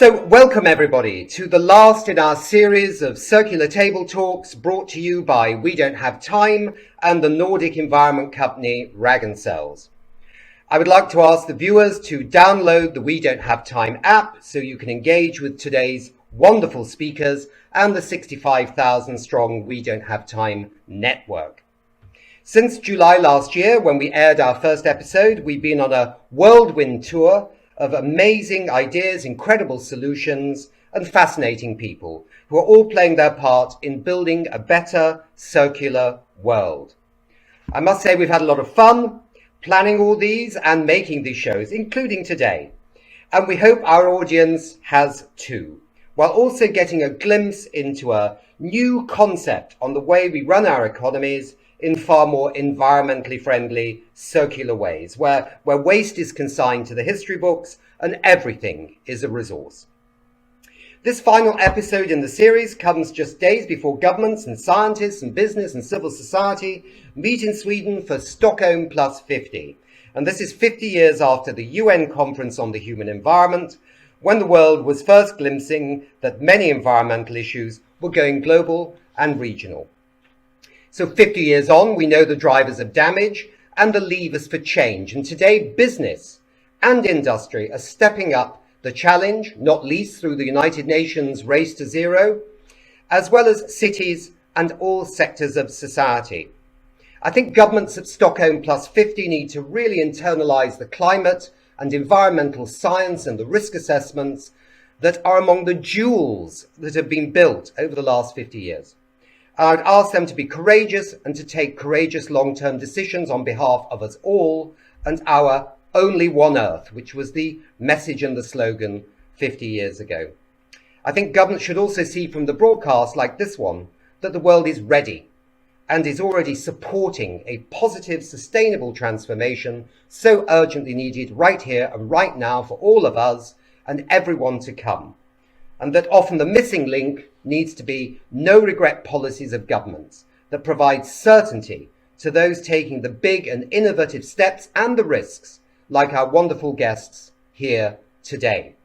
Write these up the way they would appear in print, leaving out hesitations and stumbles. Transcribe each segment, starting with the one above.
So welcome everybody to the last in our series of circular table talks brought to you by We Don't Have Time and the Nordic environment company Ragn-Sells. I would like to ask the viewers to download the We Don't Have Time app so you can engage with today's wonderful speakers and the 65,000 strong We Don't Have Time network. Since July last year, when we aired our first episode, we've been on a whirlwind tour of amazing ideas, incredible solutions, and fascinating people who are all playing their part in building a better circular world. I must say we've had a lot of fun planning all these and making these shows, including today. And we hope our audience has too, while also getting a glimpse into a new concept on the way we run our economies in far more environmentally friendly, circular ways, where waste is consigned to the history books and everything is a resource. This final episode in the series comes just days before governments and scientists and business and civil society meet in Sweden for Stockholm Plus 50. And this is 50 years after the UN Conference on the Human Environment, when the world was first glimpsing that many environmental issues were going global and regional. So 50 years on, we know the drivers of damage and the levers for change. And today, business and industry are stepping up the challenge, not least through the United Nations Race to Zero, as well as cities and all sectors of society. I think governments at Stockholm Plus 50 need to really internalize the climate and environmental science and the risk assessments that are among the jewels that have been built over the last 50 years. I would ask them to be courageous and to take courageous long-term decisions on behalf of us all and our only one Earth, which was the message and the slogan 50 years ago. I think governments should also see from the broadcast like this one that the world is ready and is already supporting a positive, sustainable transformation so urgently needed right here and right now for all of us and everyone to come. And that often the missing link needs to be no regret policies of governments that provide certainty to those taking the big and innovative steps and the risks, like our wonderful guests here today.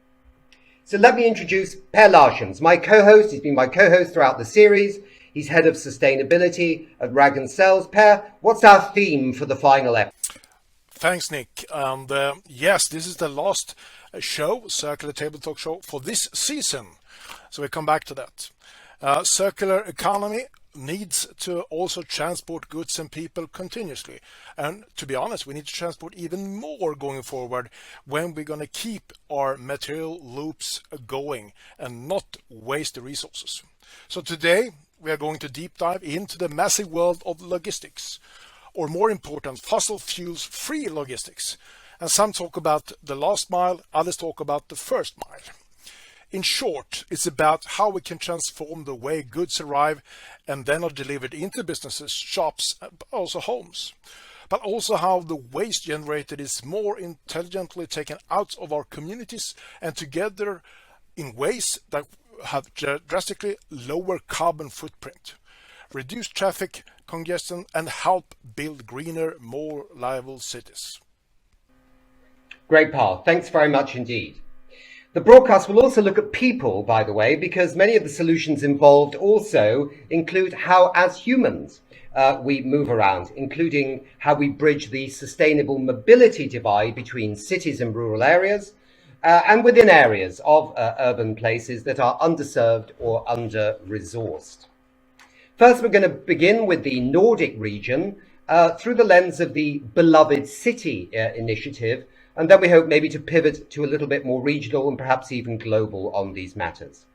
So let me introduce Per Larssons, my co-host. He's been my co-host throughout the series. He's head of sustainability at Ragn-Sells. Per, what's our theme for the final episode? Thanks, Nick. And yes, this is the last show, Circular Table Talk show for this season. So we come back to that. Circular economy needs to also transport goods and people continuously. And to be honest, we need to transport even more going forward when we're going to keep our material loops going and not waste the resources. So today we are going to deep dive into the massive world of logistics, or more important, fossil fuels free logistics. And some talk about the last mile, others talk about the first mile. In short, it's about how we can transform the way goods arrive and then are delivered into businesses, shops, but also homes. But also how the waste generated is more intelligently taken out of our communities and together in ways that have drastically lower carbon footprint, reduce traffic congestion, and help build greener, more livable cities. Great, Paul. Thanks very much indeed. The broadcast will also look at people, by the way, because many of the solutions involved also include how, as humans, we move around, including how we bridge the sustainable mobility divide between cities and rural areas, and within areas of urban places that are underserved or under-resourced. First, we're going to begin with the Nordic region through the lens of the Beloved City initiative, and then we hope maybe to pivot to a little bit more regional and perhaps even global on these matters.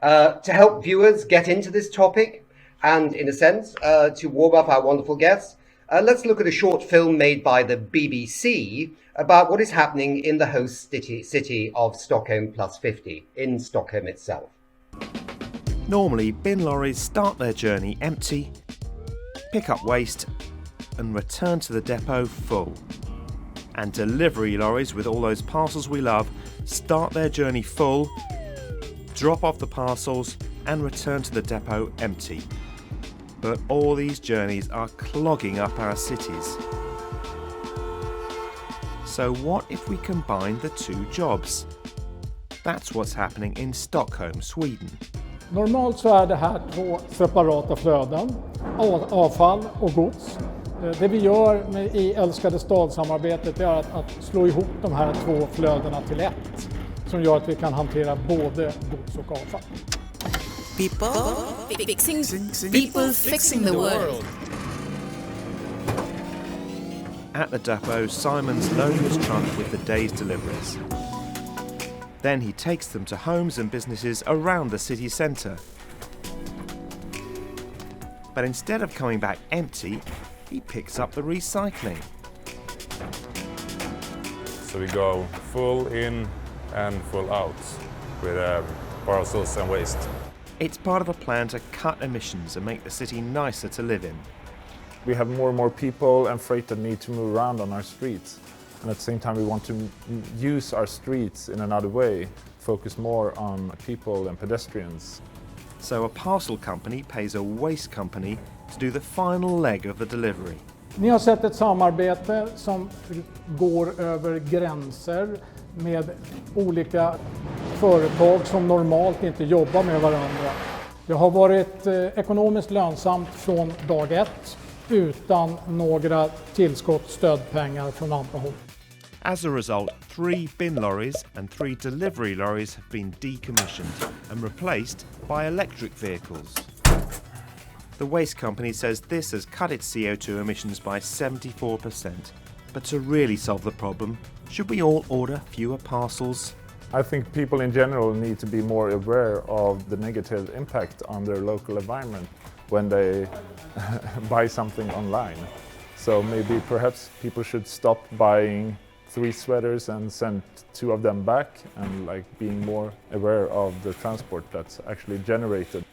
To help viewers get into this topic and, in a sense, to warm up our wonderful guests, let's look at a short film made by the BBC about what is happening in the host city of Stockholm Plus 50, in Stockholm itself. Normally, bin lorries start their journey empty, pick up waste and return to the depot full. And delivery lorries with all those parcels we love start their journey full, drop off the parcels and return to the depot empty. But all these journeys are clogging up our cities. So what if we combine the two jobs? That's what's happening in Stockholm, Sweden. Normalt så är det här två separata flöden, avfall och gods. Det vi gör i älskade stadsamarbetet är att slå ihop de här två flödena till ett, som gör att vi kan hantera både gods och avfall. People fixing the world. At the depot, Simon's loading his trunk with the day's deliveries. Then he takes them to homes and businesses around the city centre. But instead of coming back empty, he picks up the recycling. So we go full in and full out with parcels and waste. It's part of a plan to cut emissions and make the city nicer to live in. We have more and more people and freight that need to move around on our streets. And at the same time we want to use our streets in another way, focus more on people and pedestrians. So a parcel company pays a waste company to do the final leg of the delivery. Ni har sett ett samarbete som går över gränser med olika företag som normalt inte jobbar med varandra. Det har varit ekonomiskt lönsamt från dag ett utan några tillskott stödpengar från andra håll. As a result, 3 bin lorries and 3 delivery lorries have been decommissioned and replaced by electric vehicles. The waste company says this has cut its CO2 emissions by 74%. But to really solve the problem, should we all order fewer parcels? I think people in general need to be more aware of the negative impact on their local environment when they buy something online. So maybe perhaps people should stop buying 3 sweaters and send 2 of them back, and like being more aware of the transport that's actually generated.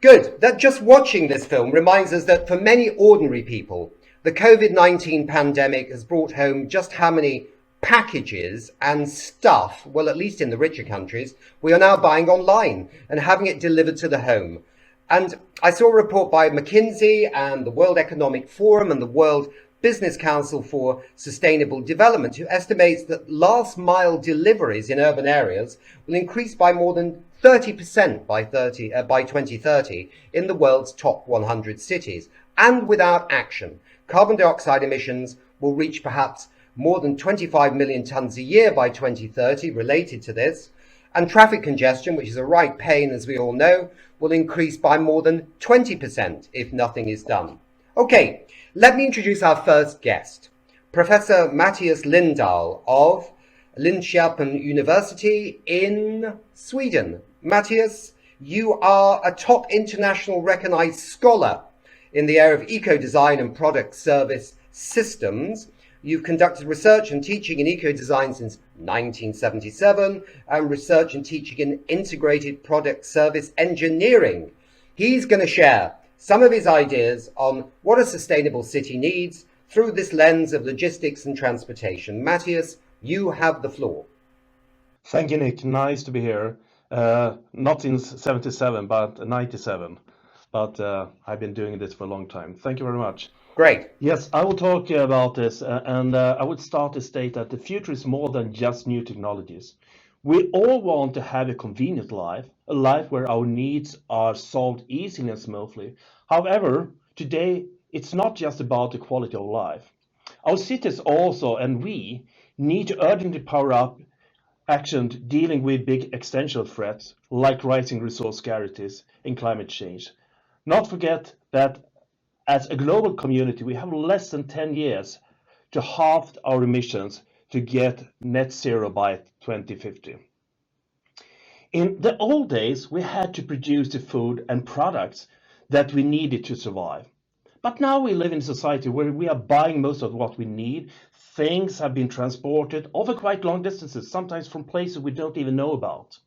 Good. That just watching this film reminds us that for many ordinary people, the COVID-19 pandemic has brought home just how many packages and stuff, well, at least in the richer countries, we are now buying online and having it delivered to the home. And I saw a report by McKinsey and the World Economic Forum and the World Business Council for Sustainable Development, who estimates that last mile deliveries in urban areas will increase by more than 30% by 2030 in the world's top 100 cities. And without action, carbon dioxide emissions will reach perhaps more than 25 million tonnes a year by 2030 related to this. And traffic congestion, which is a right pain as we all know, will increase by more than 20% if nothing is done. Okay, let me introduce our first guest, Professor Matthias Lindahl of Linköping University in Sweden. Matthias, you are a top international recognized scholar in the area of eco-design and product service systems. You've conducted research and teaching in eco-design since 1977 and research and teaching in integrated product service engineering. He's going to share some of his ideas on what a sustainable city needs through this lens of logistics and transportation. Matthias, you have the floor. Thank you, Nick. Nice to be here. Not since 77, but 97. But I've been doing this for a long time. Thank you very much. Great. Yes, I will talk about this, and I would start to state that the future is more than just new technologies. We all want to have a convenient life, a life where our needs are solved easily and smoothly. However, today it's not just about the quality of life. Our cities also, and we, need to urgently power up action dealing with big existential threats like rising resource scarcities and climate change. Not forget that as a global community, we have less than 10 years to halve our emissions to get net zero by 2050. In the old days, we had to produce the food and products that we needed to survive. But now we live in a society where we are buying most of what we need. Things have been transported over quite long distances, sometimes from places we don't even know about.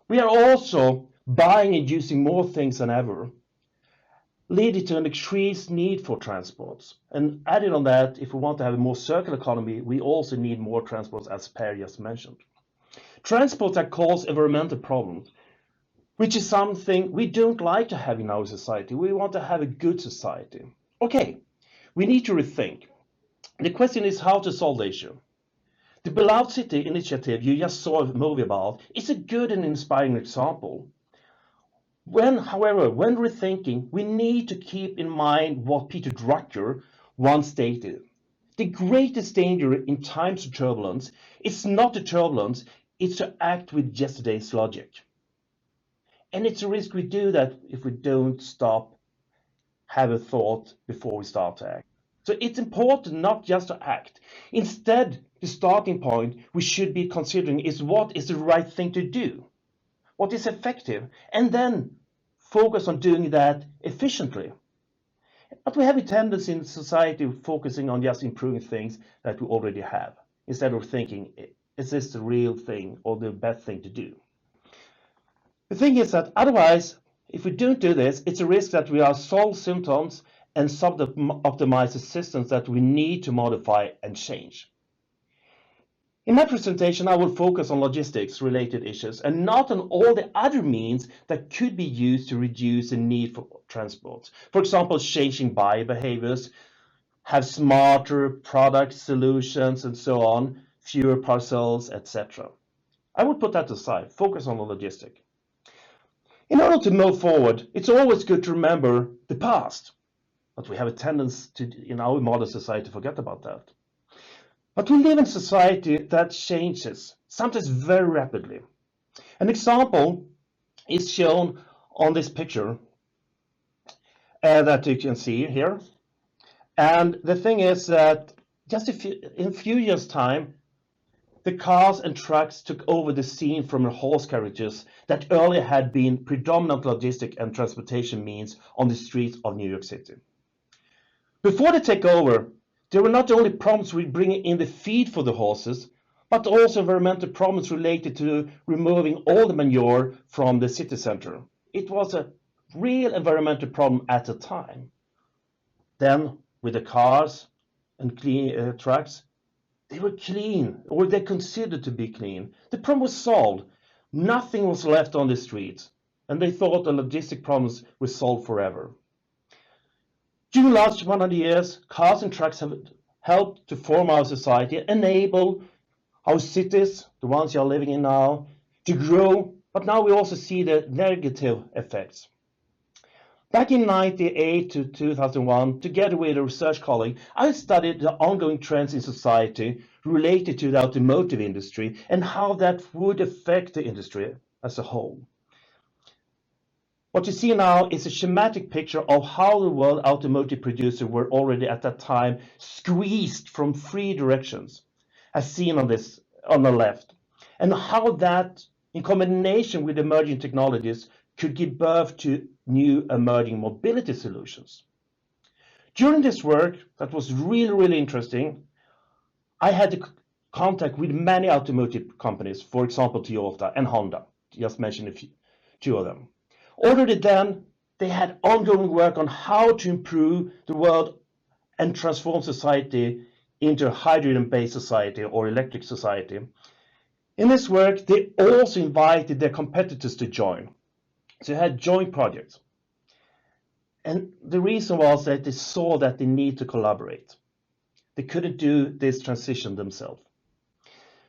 We are also buying and using more things than ever, leading to an increased need for transports. And added on that, if we want to have a more circular economy, we also need more transports, as Per just mentioned. Transports that cause environmental problems, which is something we don't like to have in our society. We want to have a good society. Okay, we need to rethink. The question is how to solve the issue. The Beloved City initiative you just saw a movie about is a good and inspiring example. However, when we're thinking, we need to keep in mind what Peter Drucker once stated. The greatest danger in times of turbulence is not the turbulence, it's to act with yesterday's logic. And it's a risk we do that if we don't stop, have a thought before we start to act. So it's important not just to act. Instead, the starting point we should be considering is what is the right thing to do, what is effective, and then focus on doing that efficiently. But we have a tendency in society focusing on just improving things that we already have, instead of thinking, is this the real thing or the best thing to do? The thing is that otherwise, if we don't do this, it's a risk that we are solve symptoms and sub-optimize the systems that we need to modify and change. In my presentation, I will focus on logistics-related issues and not on all the other means that could be used to reduce the need for transport. For example, changing buyer behaviors, have smarter product solutions and so on, fewer parcels, etc. I will put that aside, focus on the logistic. In order to move forward, it's always good to remember the past. But we have a tendency to, in our modern society, forget about that. But we live in a society that changes, sometimes very rapidly. An example is shown on this picture that you can see here. And the thing is that just in a few years' time, the cars and trucks took over the scene from the horse carriages that earlier had been predominant logistic and transportation means on the streets of New York City. Before they take over, there were not only problems with bringing in the feed for the horses, but also environmental problems related to removing all the manure from the city center. It was a real environmental problem at the time. Then, with the cars and clean trucks, they were clean, or they considered to be clean. The problem was solved. Nothing was left on the streets, and they thought the logistic problems were solved forever. During the last 100 years, cars and trucks have helped to form our society, enable our cities, the ones you are living in now, to grow, but now we also see the negative effects. Back in 1998 to 2001, together with a research colleague, I studied the ongoing trends in society related to the automotive industry and how that would affect the industry as a whole. What you see now is a schematic picture of how the world automotive producers were already at that time squeezed from three directions, as seen on the left, and how that, in combination with emerging technologies, could give birth to new emerging mobility solutions. During this work, that was really interesting, I had contact with many automotive companies, for example, Toyota and Honda, just mentioned two of them. Already then, they had ongoing work on how to improve the world and transform society into a hydrogen-based society or electric society. In this work, they also invited their competitors to join. So you had joint projects. And the reason was that they saw that they need to collaborate. They couldn't do this transition themselves.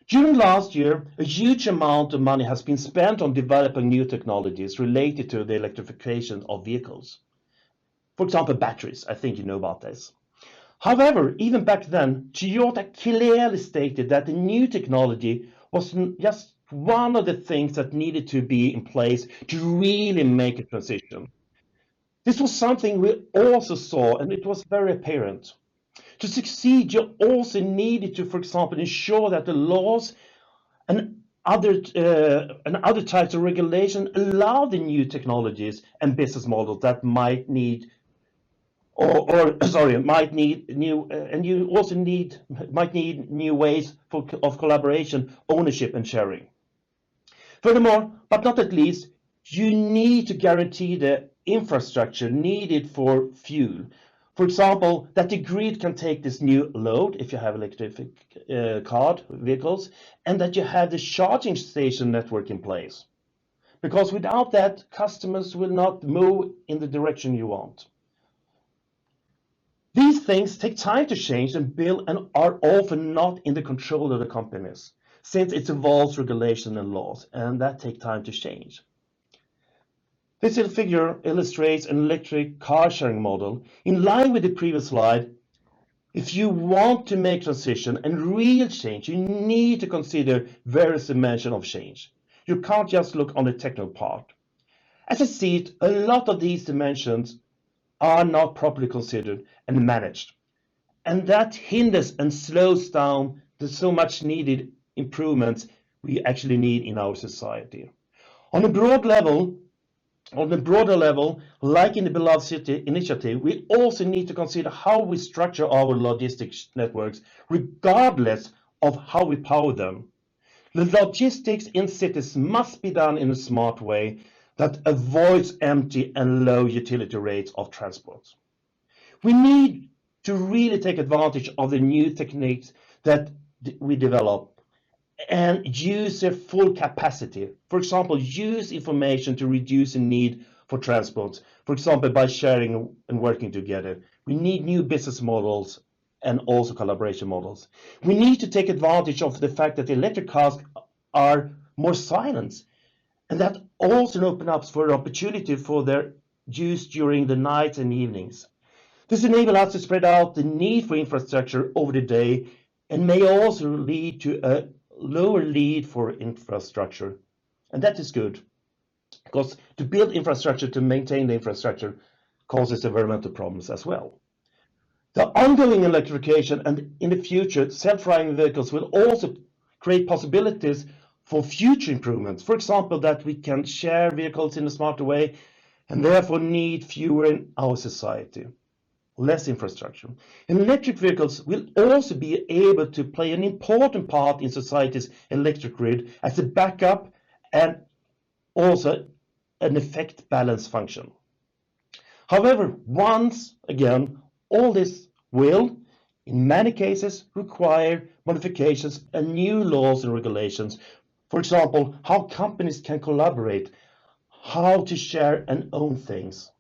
During last year, a huge amount of money has been spent on developing new technologies related to the electrification of vehicles. For example, batteries. I think you know about this. However, even back then, Toyota clearly stated that the new technology was just one of the things that needed to be in place to really make a transition. This was something we also saw, and it was very apparent. To succeed, you also needed to, for example, ensure that the laws and other types of regulation allow the new technologies and business models that might need new, and you also might need new ways of collaboration, ownership, and sharing. Furthermore, but not at least, you need to guarantee the infrastructure needed for fuel. For example, that the grid can take this new load if you have electric vehicles, and that you have the charging station network in place. Because without that, customers will not move in the direction you want. These things take time to change and build and are often not in the control of the companies, since it involves regulation and laws, and that take time to change. This little figure illustrates an electric car sharing model. In line with the previous slide, if you want to make transition and real change, you need to consider various dimensions of change. You can't just look on the technical part. As I see it, a lot of these dimensions are not properly considered and managed. And that hinders and slows down the so much needed improvements we actually need in our society. On a broader level, like in the Beloved City initiative, we also need to consider how we structure our logistics networks, regardless of how we power them. The logistics in cities must be done in a smart way that avoids empty and low utility rates of transport. We need to really take advantage of the new techniques that we develop and use their full capacity. For example, use information to reduce the need for transport, for example, by sharing and working together. We need new business models and also collaboration models. We need to take advantage of the fact that electric cars are more silent, and that also opens up for an opportunity for their use during the nights and evenings. This enables us to spread out the need for infrastructure over the day and may also lead to a lower need for infrastructure. And that is good, because to build infrastructure, to maintain the infrastructure, causes environmental problems as well. The ongoing electrification and in the future, self-driving vehicles will also create possibilities for future improvements. For example, that we can share vehicles in a smarter way and therefore need fewer in our society, less infrastructure. And electric vehicles will also be able to play an important part in society's electric grid as a backup and also an effect balance function. However, once again, all this will, in many cases, require modifications and new laws and regulations. For example, how companies can collaborate, how to share and own things.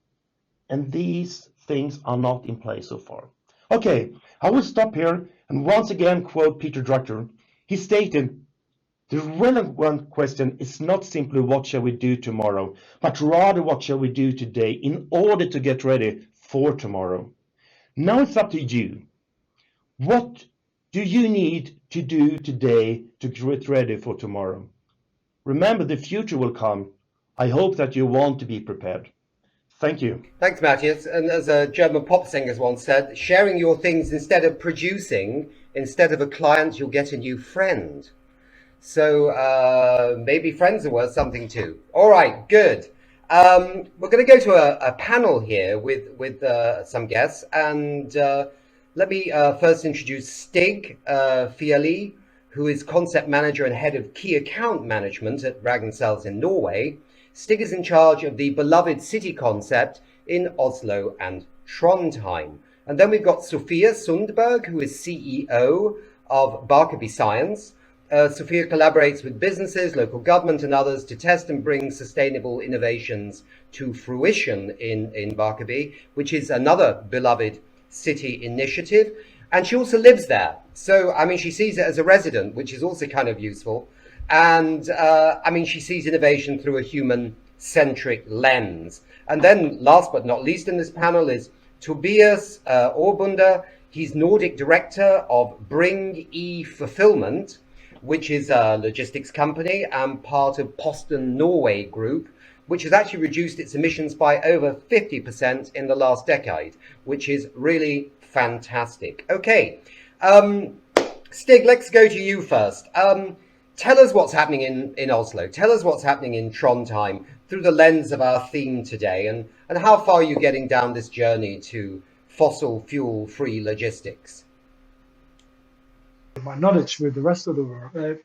And these things are not in place so far. Okay, I will stop here and once again quote Peter Drucker. He stated, "The relevant question is not simply what shall we do tomorrow, but rather what shall we do today in order to get ready for tomorrow." Now it's up to you. What do you need to do today to get ready for tomorrow? Remember, the future will come. I hope that you want to be prepared. Thank you. Thanks, Matthias. And as a German pop singer once said, sharing your things instead of producing, instead of a client, you'll get a new friend. So maybe friends are worth something too. All right, good. We're going to go to a panel here with some guests. And let me first introduce Stig Fiali, who is concept manager and head of key account management at Ragn-Sells in Norway. Stig is in charge of the Beloved City concept in Oslo and Trondheim. And then we've got Sofia Sundberg, who is CEO of Barkarby Science. Sofia collaborates with businesses, local government and others to test and bring sustainable innovations to fruition in Barkarby, which is another Beloved City initiative. And she also lives there. So, I mean, she sees it as a resident, which is also kind of useful. And I mean, she sees innovation through a human-centric lens. And then last but not least in this panel is Tobias Orbunder. He's Nordic director of Bring E-Fulfillment, which is a logistics company and part of Posten Norway Group, which has actually reduced its emissions by over 50% in the last decade, which is really fantastic. Okay, Stig, let's go to you first. Tell us what's happening in Oslo. Tell us what's happening in Trondheim through the lens of our theme today, and how far are you getting down this journey to fossil fuel-free logistics? My knowledge with the rest of the world.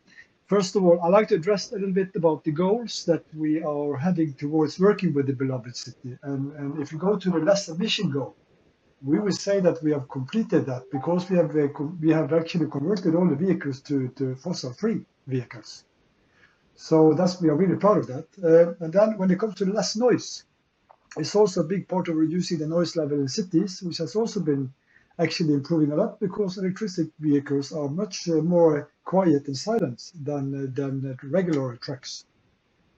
First of all, I'd like to address a little bit about the goals that we are heading towards working with the Beloved City. And if you go to the less emission goal, we will say that we have completed that because we have actually converted all the vehicles to fossil-free vehicles. So we are really proud of that. And then when it comes to less noise, it's also a big part of reducing the noise level in cities, which has also been actually improving a lot because electric vehicles are much more quiet and silent than regular trucks,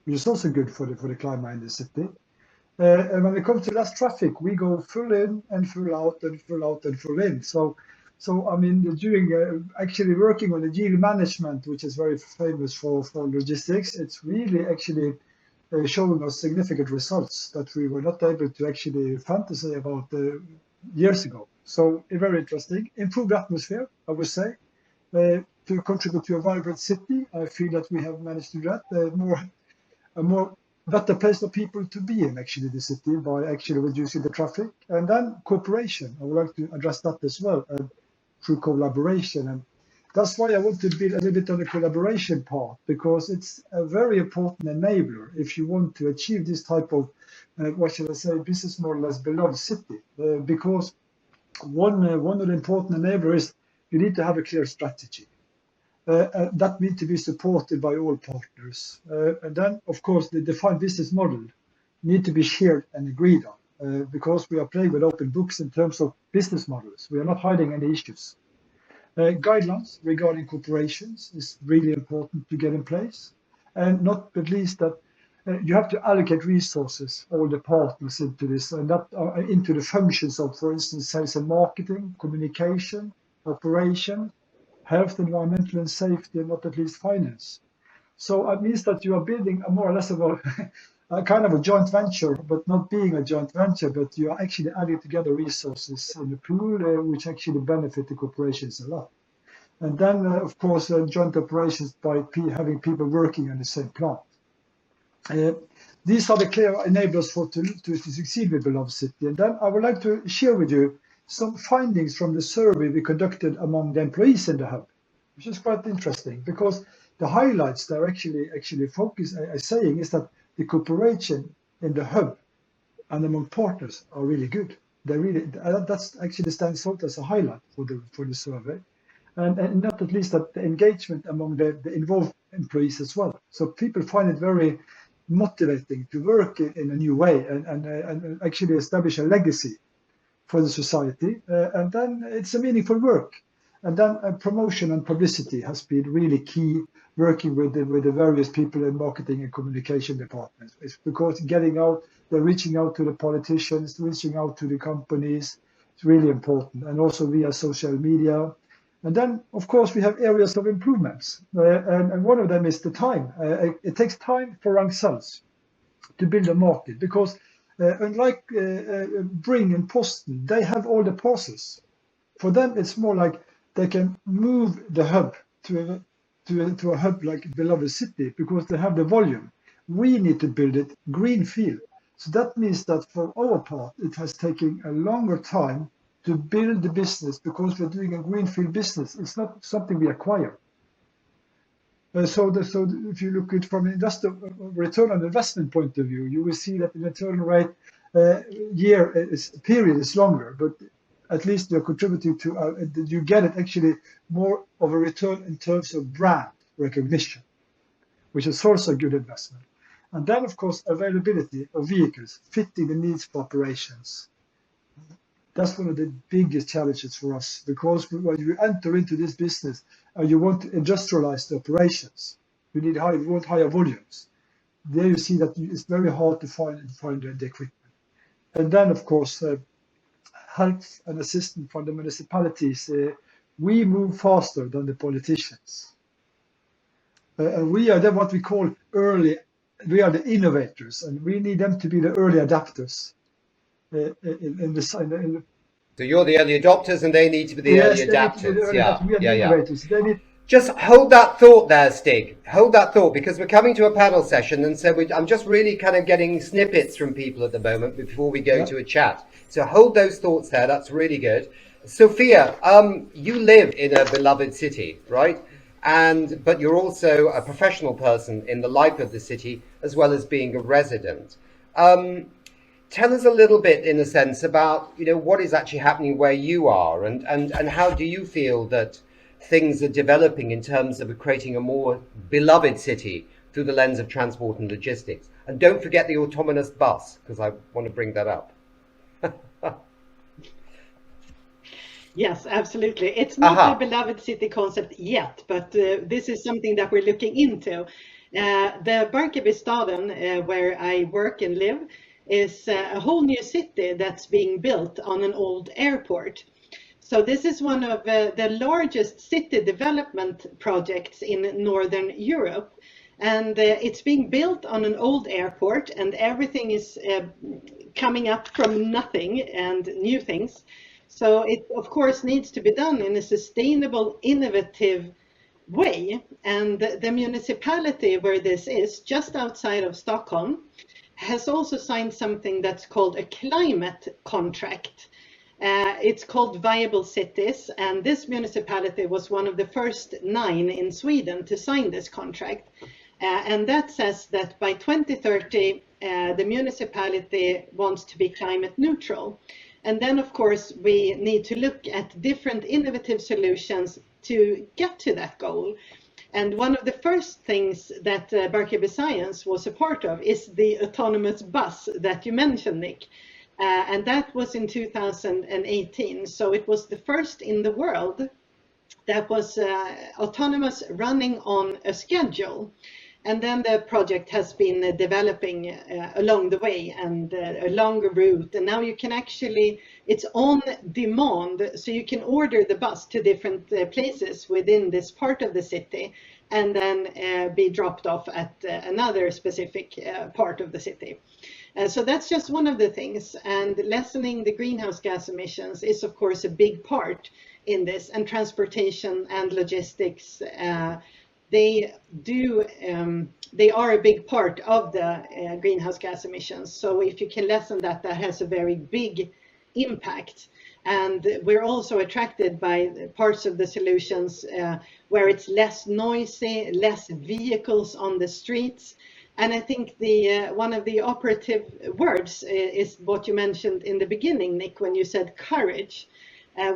which is also good for the climate in the city. And when it comes to less traffic, we go full in and full out and full out and full in. So I mean, doing actually working on the yield management, which is very famous for logistics, it's really actually showing us significant results that we were not able to actually fantasize about years ago. So very interesting. Improved atmosphere, I would say, to contribute to a vibrant city. I feel that we have managed to do that. A more better place for people to be in actually the city by actually reducing the traffic. And then cooperation. I would like to address that as well through collaboration. And that's why I want to build a little bit on the collaboration part, because it's a very important enabler if you want to achieve this type of, what shall I say, business model as beloved city. Because one of the important enablers is you need to have a clear strategy. That needs to be supported by all partners. And then, of course, the defined business model need to be shared and agreed on, because we are playing with open books in terms of business models. We are not hiding any issues. Guidelines regarding corporations is really important to get in place. And not at least that you have to allocate resources, all the partners into this, and that into the functions of, for instance, sales and marketing, communication, operation, health, environmental and safety, and not at least finance. So it means that you are building a more or less of a kind of a joint venture, but not being a joint venture, but you are actually adding together resources in the pool, which actually benefit the corporations a lot. And then, of course, joint operations by having people working on the same plant. These are the clear enablers to succeed with Beloved City. And then I would like to share with you some findings from the survey we conducted among the employees in the hub, which is quite interesting, because the highlights they're actually focus saying is that the cooperation in the hub and among partners are really good. They really, that's actually stands out as a highlight for the survey, and not at least that the engagement among the involved employees as well. So people find it very motivating to work in a new way and actually establish a legacy for the society, and then it's a meaningful work. And then promotion and publicity has been really key, working with the various people in marketing and communication departments. It's because getting out, they're reaching out to the politicians, reaching out to the companies. It's really important, and also via social media. And then, of course, we have areas of improvements, and one of them is the time. It takes time for Ragn-Sells to build a market, because unlike Bring and Posten, they have all the parcels. For them, it's more like they can move the hub to a hub like Beloved City because they have the volume. We need to build it greenfield. So that means that for our part, it has taken a longer time to build the business because we're doing a greenfield business. It's not something we acquire. So if you look at from an investor return on investment point of view, you will see that the return rate period is longer, but at least you're contributing to, you get it actually more of a return in terms of brand recognition, which is also a good investment. And then, of course, availability of vehicles fitting the needs for operations. That's one of the biggest challenges for us, because when you enter into this business and you want to industrialize the operations, you want higher volumes. There you see that it's very hard to find the equipment. And then, of course, help and assistance from the municipalities. We move faster than the politicians. And we are what we call early, we are the innovators, and we need them to be the early adapters. So you're the early adopters and they need to be the early adapters. We are the innovators. Just hold that thought there, Stig. Hold that thought, because we're coming to a panel session, and so I'm just really kind of getting snippets from people at the moment before we go to a chat. So hold those thoughts there. That's really good. Sophia, you live in a beloved city, right? But you're also a professional person in the life of the city, as well as being a resident. Tell us a little bit, in a sense, about what is actually happening where you are, and how do you feel that things are developing in terms of creating a more beloved city through the lens of transport and logistics. And don't forget the autonomous bus, because I want to bring that up. Yes, absolutely. It's not Aha. a beloved city concept yet, but this is something that we're looking into. The Barkarbystaden, where I work and live, is a whole new city that's being built on an old airport. So this is one of the largest city development projects in Northern Europe. And it's being built on an old airport, and everything is coming up from nothing and new things. So it, of course, needs to be done in a sustainable, innovative way. And the municipality where this is, just outside of Stockholm, has also signed something that's called a climate contract. It's called Viable Cities, and this municipality was one of the first 9 in Sweden to sign this contract. And that says that by 2030, the municipality wants to be climate neutral. And then, of course, we need to look at different innovative solutions to get to that goal. And one of the first things that Barkarby Science was a part of is the autonomous bus that you mentioned, Nick. And that was in 2018. So it was the first in the world that was autonomous, running on a schedule. And then the project has been developing along the way, and a longer route. And now you can actually, it's on demand. So you can order the bus to different places within this part of the city, and then be dropped off at another specific part of the city. So that's just one of the things. And lessening the greenhouse gas emissions is, of course, a big part in this. And transportation and logistics, they are a big part of the greenhouse gas emissions. So if you can lessen that, that has a very big impact. And we're also attracted by parts of the solutions where it's less noisy, less vehicles on the streets. And I think the one of the operative words is what you mentioned in the beginning, Nick, when you said courage.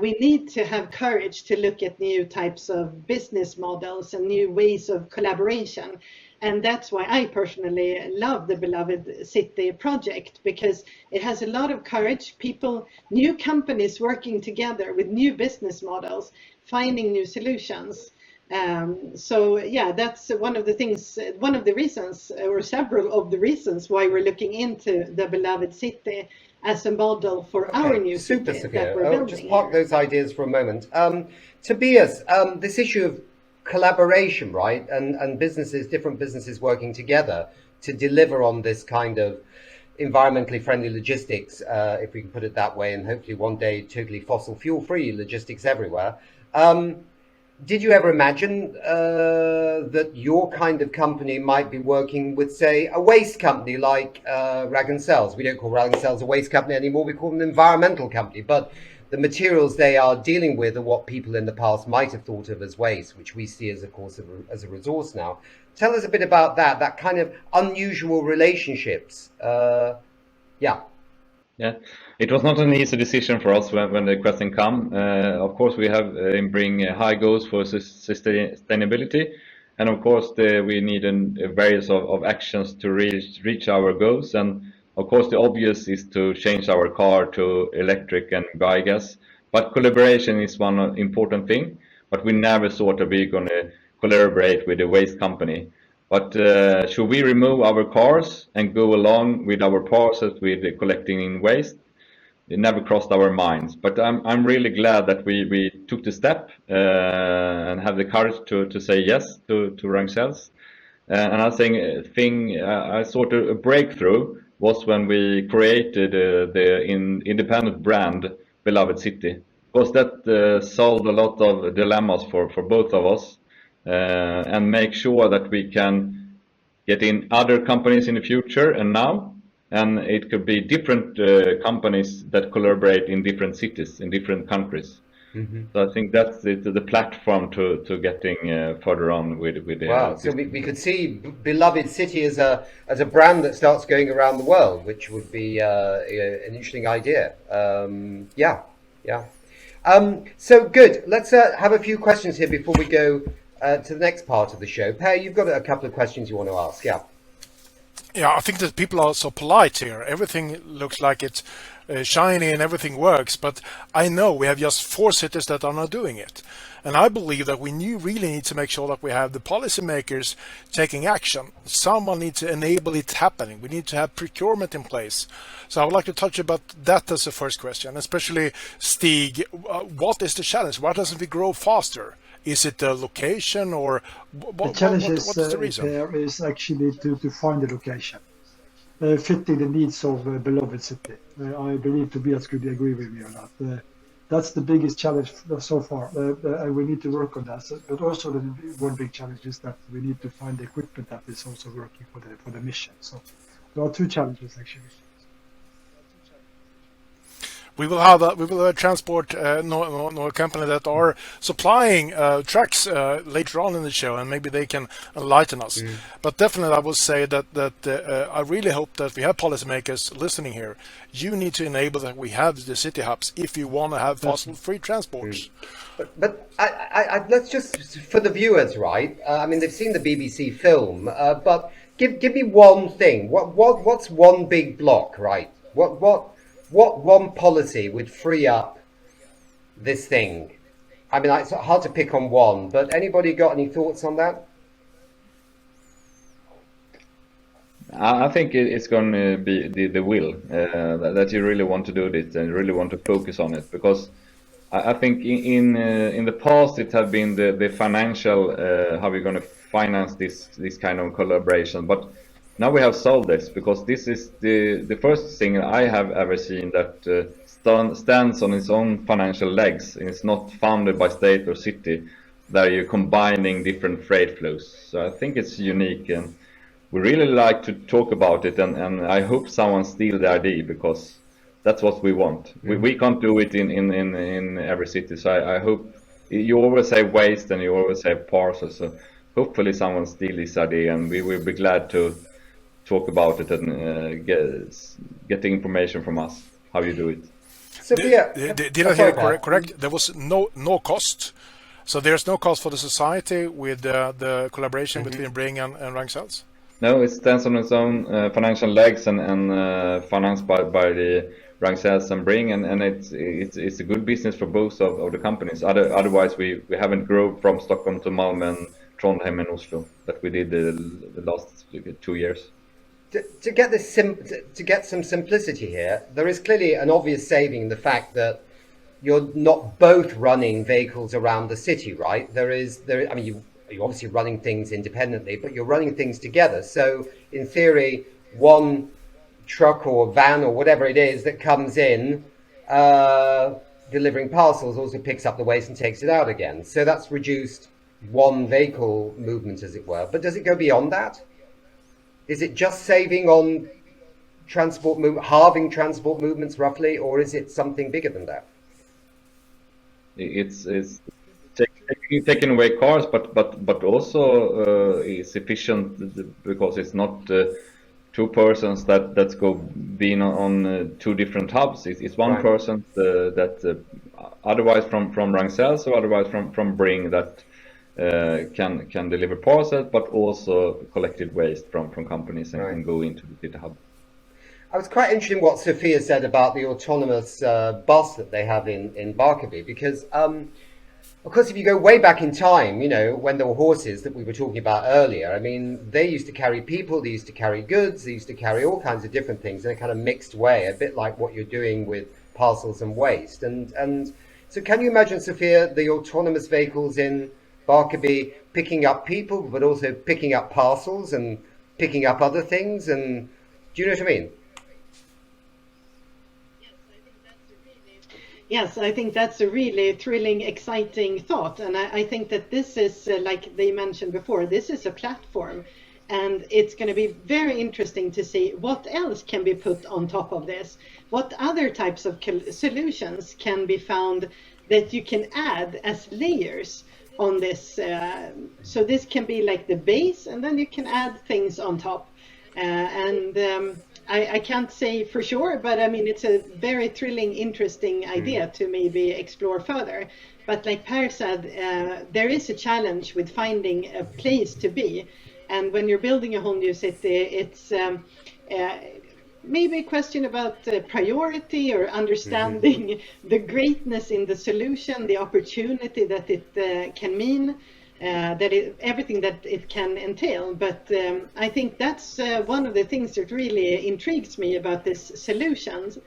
We need to have courage to look at new types of business models and new ways of collaboration. And that's why I personally love the Beloved City project, because it has a lot of courage, people, new companies working together with new business models, finding new solutions. So yeah, that's one of the things, one of the reasons, or several of the reasons why we're looking into the Beloved City as a model for our new super, city Sophia. that we're building. Just park those ideas for a moment. Tobias, this issue of collaboration, right, and businesses, different businesses working together to deliver on this kind of environmentally friendly logistics, if we can put it that way, and hopefully one day totally fossil fuel free logistics everywhere. Did you ever imagine that your kind of company might be working with, say, a waste company like Ragn-Sells? We don't call Ragn-Sells a waste company anymore, we call them an environmental company, but the materials they are dealing with are what people in the past might have thought of as waste, which we see as, of course, as a resource now. Tell us a bit about that kind of unusual relationships. Yeah. Yeah, it was not an easy decision for us when the question come. Of course, we have bring high goals for sustainability, and of course, we need various of actions to reach our goals. And of course, the obvious is to change our car to electric and biogas. But collaboration is one important thing. But we never thought that we're going to collaborate with a waste company. But should we remove our cars and go along with our parcels with collecting in waste? It never crossed our minds. But I'm really glad that we took the step and have the courage to say yes to Ragn-Sells. And I think I thought a breakthrough was when we created the independent brand Beloved City, because that solved a lot of dilemmas for both of us. And make sure that we can get in other companies in the future and now, and it could be different companies that collaborate in different cities, in different countries. Mm-hmm. So I think that's the platform to getting further on with wow. So we could see Beloved City as a brand that starts going around the world, which would be an interesting idea. Yeah. So good. Let's have a few questions here before we go to the next part of the show. Per, you've got a couple of questions you want to ask, yeah? Yeah, I think that people are so polite here. Everything looks like it's shiny and everything works, but I know we have just 4 cities that are not doing it. And I believe that we really need to make sure that we have the policymakers taking action. Someone needs to enable it happening. We need to have procurement in place. So I would like to touch about that as the first question, especially Stig. What is the challenge? Why doesn't it grow faster? Is it the location, or The challenge what is the reason? there is actually to find the location fitting the needs of beloved city. I believe Tobias could agree with me on that. That's the biggest challenge so far, and we need to work on that. But also, one big challenge is that we need to find the equipment that is also working for the mission. So there are 2 challenges actually. We will have a transport no company that are supplying trucks later on in the show, and maybe they can enlighten us. But definitely, I will say that I really hope that we have policymakers listening here. You need to enable that we have the city hubs if you want to have fossil-free transports. But let's just, for the viewers, right? I mean, they've seen the BBC film, but give me one thing. What's one big block, right? What one policy would free up this thing? I mean, it's hard to pick on one, but anybody got any thoughts on that? I think it's going to be the will that you really want to do this and really want to focus on it, because I think in the past it has been the financial how we're going to finance this kind of collaboration, but now we have solved this, because this is the first thing I have ever seen that stands on its own financial legs, and it's not funded by state or city, that you're combining different freight flows. So I think it's unique, and we really like to talk about it, and I hope someone steals the idea, because that's what we want. We can't do it in every city, so I hope you always have waste and you always have parcels, so hopefully someone steals this idea, and we will be glad to talk about it and get the information from us how you do it. Sophia, did I hear correct? There was no cost, so there's no cost for the society with the collaboration between Bring and Ragn-Sells? No, it stands on its own financial legs and financed by the Ragn-Sells and Bring, and it's a good business for both of the companies. Otherwise, we haven't grown from Stockholm to Malmö and Trondheim and Oslo that we did the last 2 years. To get some simplicity here, there is clearly an obvious saving in the fact that you're not both running vehicles around the city, right? I mean, you're obviously running things independently, but you're running things together. So in theory, one truck or van or whatever it is that comes in delivering parcels also picks up the waste and takes it out again. So that's reduced one vehicle movement, as it were. But does it go beyond that? Is it just saving on transport halving transport movements roughly, or is it something bigger than that? It's taking away cars, but also it's efficient, because it's not 2 persons that's being on 2 different hubs. It's one person that otherwise from Ragn-Sells or otherwise from Bring that can deliver parcels, but also collected waste from companies and can go into the hub. I was quite interested in what Sophia said about the autonomous bus that they have in Barkarby, because of course, if you go way back in time, you know, when there were horses that we were talking about earlier, I mean, they used to carry people, they used to carry goods, they used to carry all kinds of different things in a kind of mixed way, a bit like what you're doing with parcels and waste. And so can you imagine, Sophia, the autonomous vehicles in Barkarby picking up people, but also picking up parcels and picking up other things? And do you know what I mean? Yes, I think that's a really thrilling, exciting thought. And I think that this is, like they mentioned before, this is a platform. And it's going to be very interesting to see what else can be put on top of this. What other types of solutions can be found that you can add as layers on this. So this can be like the base, and then you can add things on top. I can't say for sure, but I mean, it's a very thrilling, interesting idea to maybe explore further. But like Per said, there is a challenge with finding a place to be. And when you're building a whole new city, it's maybe a question about priority or understanding the greatness in the solution, the opportunity that it can mean, everything that it can entail. But I think that's one of the things that really intrigues me about this solutions.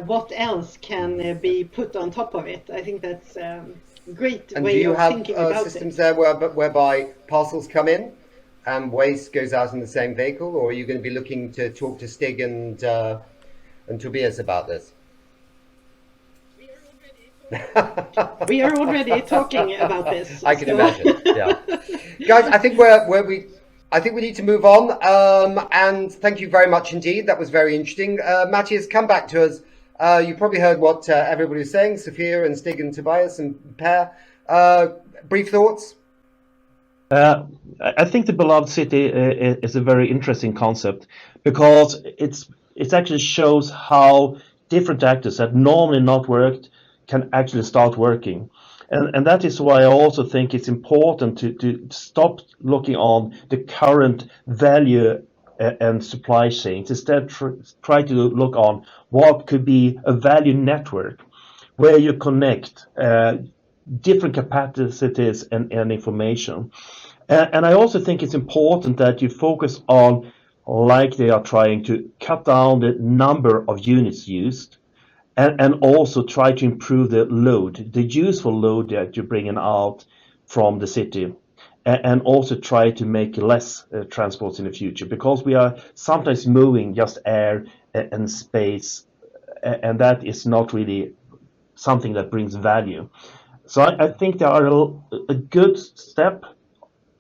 What else can be put on top of it? I think that's a great And way do you of have thinking about systems it. there whereby parcels come in and waste goes out in the same vehicle, or are you going to be looking to talk to Stig and Tobias about this? We are already talking about this. I can imagine. Yeah, guys, I think we need to move on. And thank you very much indeed. That was very interesting. Matthias, come back to us. You probably heard what everybody was saying, Sophia and Stig and Tobias and Per. Brief thoughts? I think the beloved city is a very interesting concept because it actually shows how different actors that normally not worked can actually start working. And that is why I also think it's important to stop looking on the current value and supply chains. Instead, try to look on what could be a value network where you connect different capacities and information. And I also think it's important that you focus on, like they are trying to cut down the number of units used, and also try to improve the load, the useful load that you're bringing out from the city, and also try to make less transports in the future, because we are sometimes moving just air and space, and that is not really something that brings value. So I think there are a good step,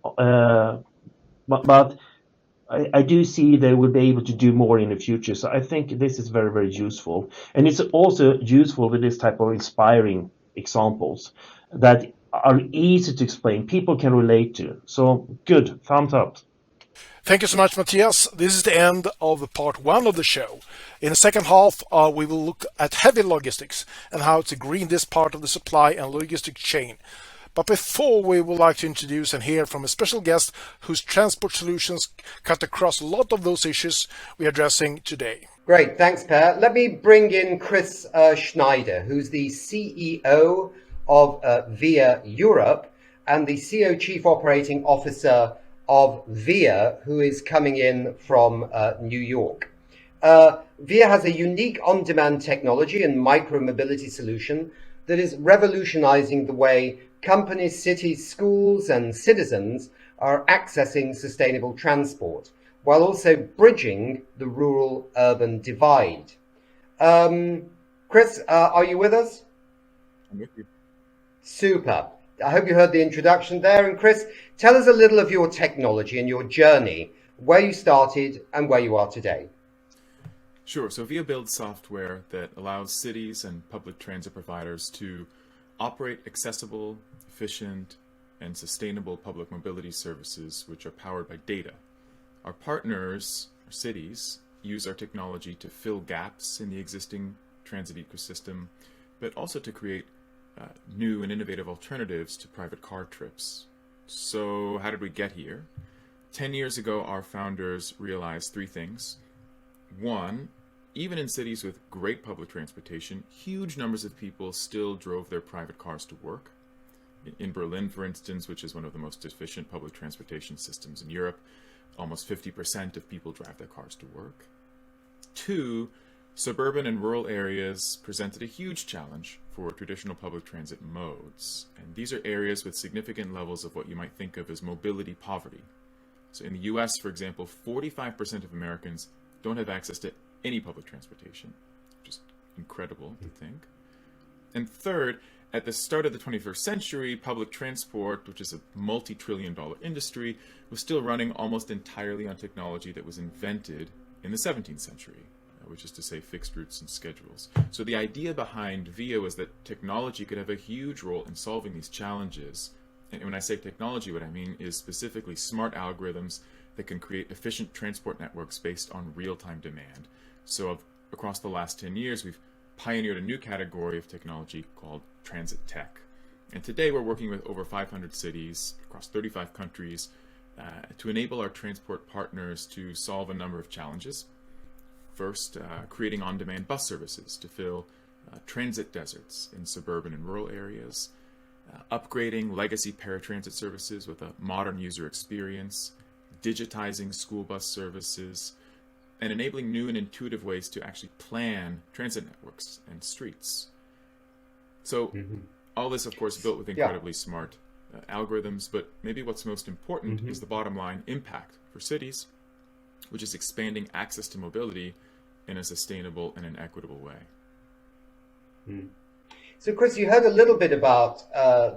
but I do see they will be able to do more in the future. So I think this is very, very useful. And it's also useful with this type of inspiring examples that are easy to explain, people can relate to. So good, thumbs up. Thank you so much, Matthias. This is the end of part one of the show. In the second half, we will look at heavy logistics and how to green this part of the supply and logistic chain. But before, we would like to introduce and hear from a special guest whose transport solutions cut across a lot of those issues we are addressing today. Great, thanks, Per. Let me bring in Chris Schneider, who's the CEO of VIA Europe and the CEO Chief Operating Officer of VIA, who is coming in from New York. VIA has a unique on-demand technology and micro-mobility solution that is revolutionizing the way companies, cities, schools, and citizens are accessing sustainable transport, while also bridging the rural-urban divide. Chris, are you with us? I'm with you. Super. I hope you heard the introduction there. And Chris, tell us a little of your technology and your journey, where you started and where you are today. Sure. So VIA builds software that allows cities and public transit providers to operate accessible, efficient, and sustainable public mobility services which are powered by data. Our partners, our cities, use our technology to fill gaps in the existing transit ecosystem, but also to create new and innovative alternatives to private car trips. So how did we get here? 10 years ago, our founders realized three things. One, even in cities with great public transportation, huge numbers of people still drove their private cars to work. In Berlin, for instance, which is one of the most efficient public transportation systems in Europe, almost 50% of people drive their cars to work. Two, suburban and rural areas presented a huge challenge for traditional public transit modes. And these are areas with significant levels of what you might think of as mobility poverty. So in the US, for example, 45% of Americans don't have access to any public transportation, which is incredible to think. And third, at the start of the 21st century, public transport, which is a multi-trillion-dollar industry, was still running almost entirely on technology that was invented in the 17th century, which is to say fixed routes and schedules. So the idea behind VIA was that technology could have a huge role in solving these challenges. And when I say technology, what I mean is specifically smart algorithms that can create efficient transport networks based on real-time demand. So across the last 10 years, we've pioneered a new category of technology called transit tech. And today we're working with over 500 cities across 35 countries to enable our transport partners to solve a number of challenges. First, creating on-demand bus services to fill transit deserts in suburban and rural areas, upgrading legacy paratransit services with a modern user experience, digitizing school bus services, and enabling new and intuitive ways to actually plan transit networks and streets. So all this, of course, built with incredibly smart algorithms, but maybe what's most important is the bottom line impact for cities, which is expanding access to mobility in a sustainable and an equitable way. So, Chris, you heard a little bit about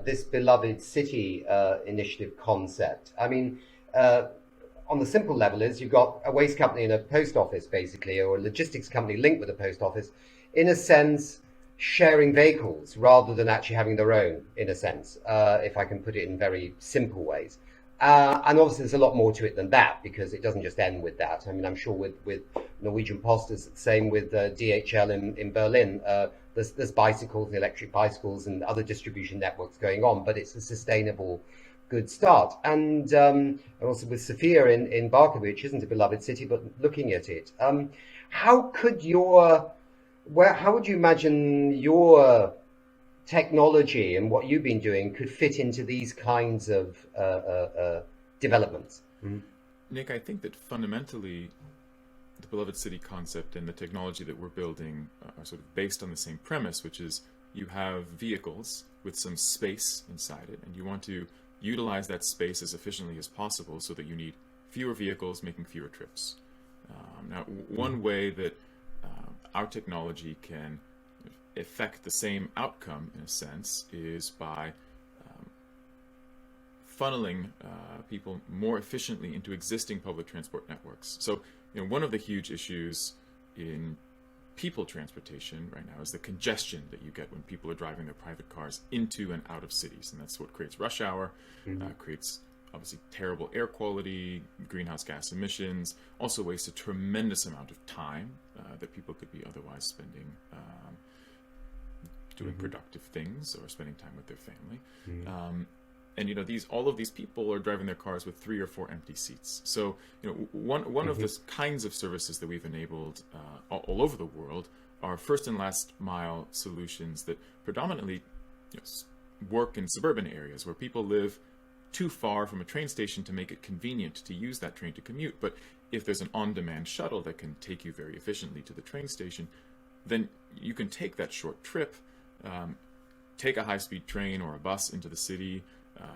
this beloved city initiative concept. I mean, on the simple level is you've got a waste company and a post office, basically, or a logistics company linked with a post office, in a sense, sharing vehicles rather than actually having their own, in a sense, if I can put it in very simple ways. And obviously there's a lot more to it than that, because it doesn't just end with that. I mean, I'm sure with Norwegian Post, it's the same with DHL in Berlin. There's bicycles, electric bicycles, and other distribution networks going on, but it's a sustainable, good start. And also with Sofia in Barker, which isn't a beloved city, but looking at it, how would you imagine your technology and what you've been doing could fit into these kinds of developments? Nick, I think that fundamentally the beloved city concept and the technology that we're building are sort of based on the same premise, which is you have vehicles with some space inside it, and you want to utilize that space as efficiently as possible so that you need fewer vehicles making fewer trips. Now, one way that our technology can affect the same outcome, in a sense, is by funneling people more efficiently into existing public transport networks. So, one of the huge issues in people transportation right now is the congestion that you get when people are driving their private cars into and out of cities, and that's what creates rush hour, creates obviously terrible air quality, greenhouse gas emissions, also wastes a tremendous amount of time that people could be otherwise spending doing productive things or spending time with their family. And all of these people are driving their cars with 3 or 4 empty seats. So one of the kinds of services that we've enabled all over the world are first and last mile solutions that predominantly work in suburban areas where people live too far from a train station to make it convenient to use that train to commute. But if there's an on-demand shuttle that can take you very efficiently to the train station, then you can take that short trip, take a high-speed train or a bus into the city,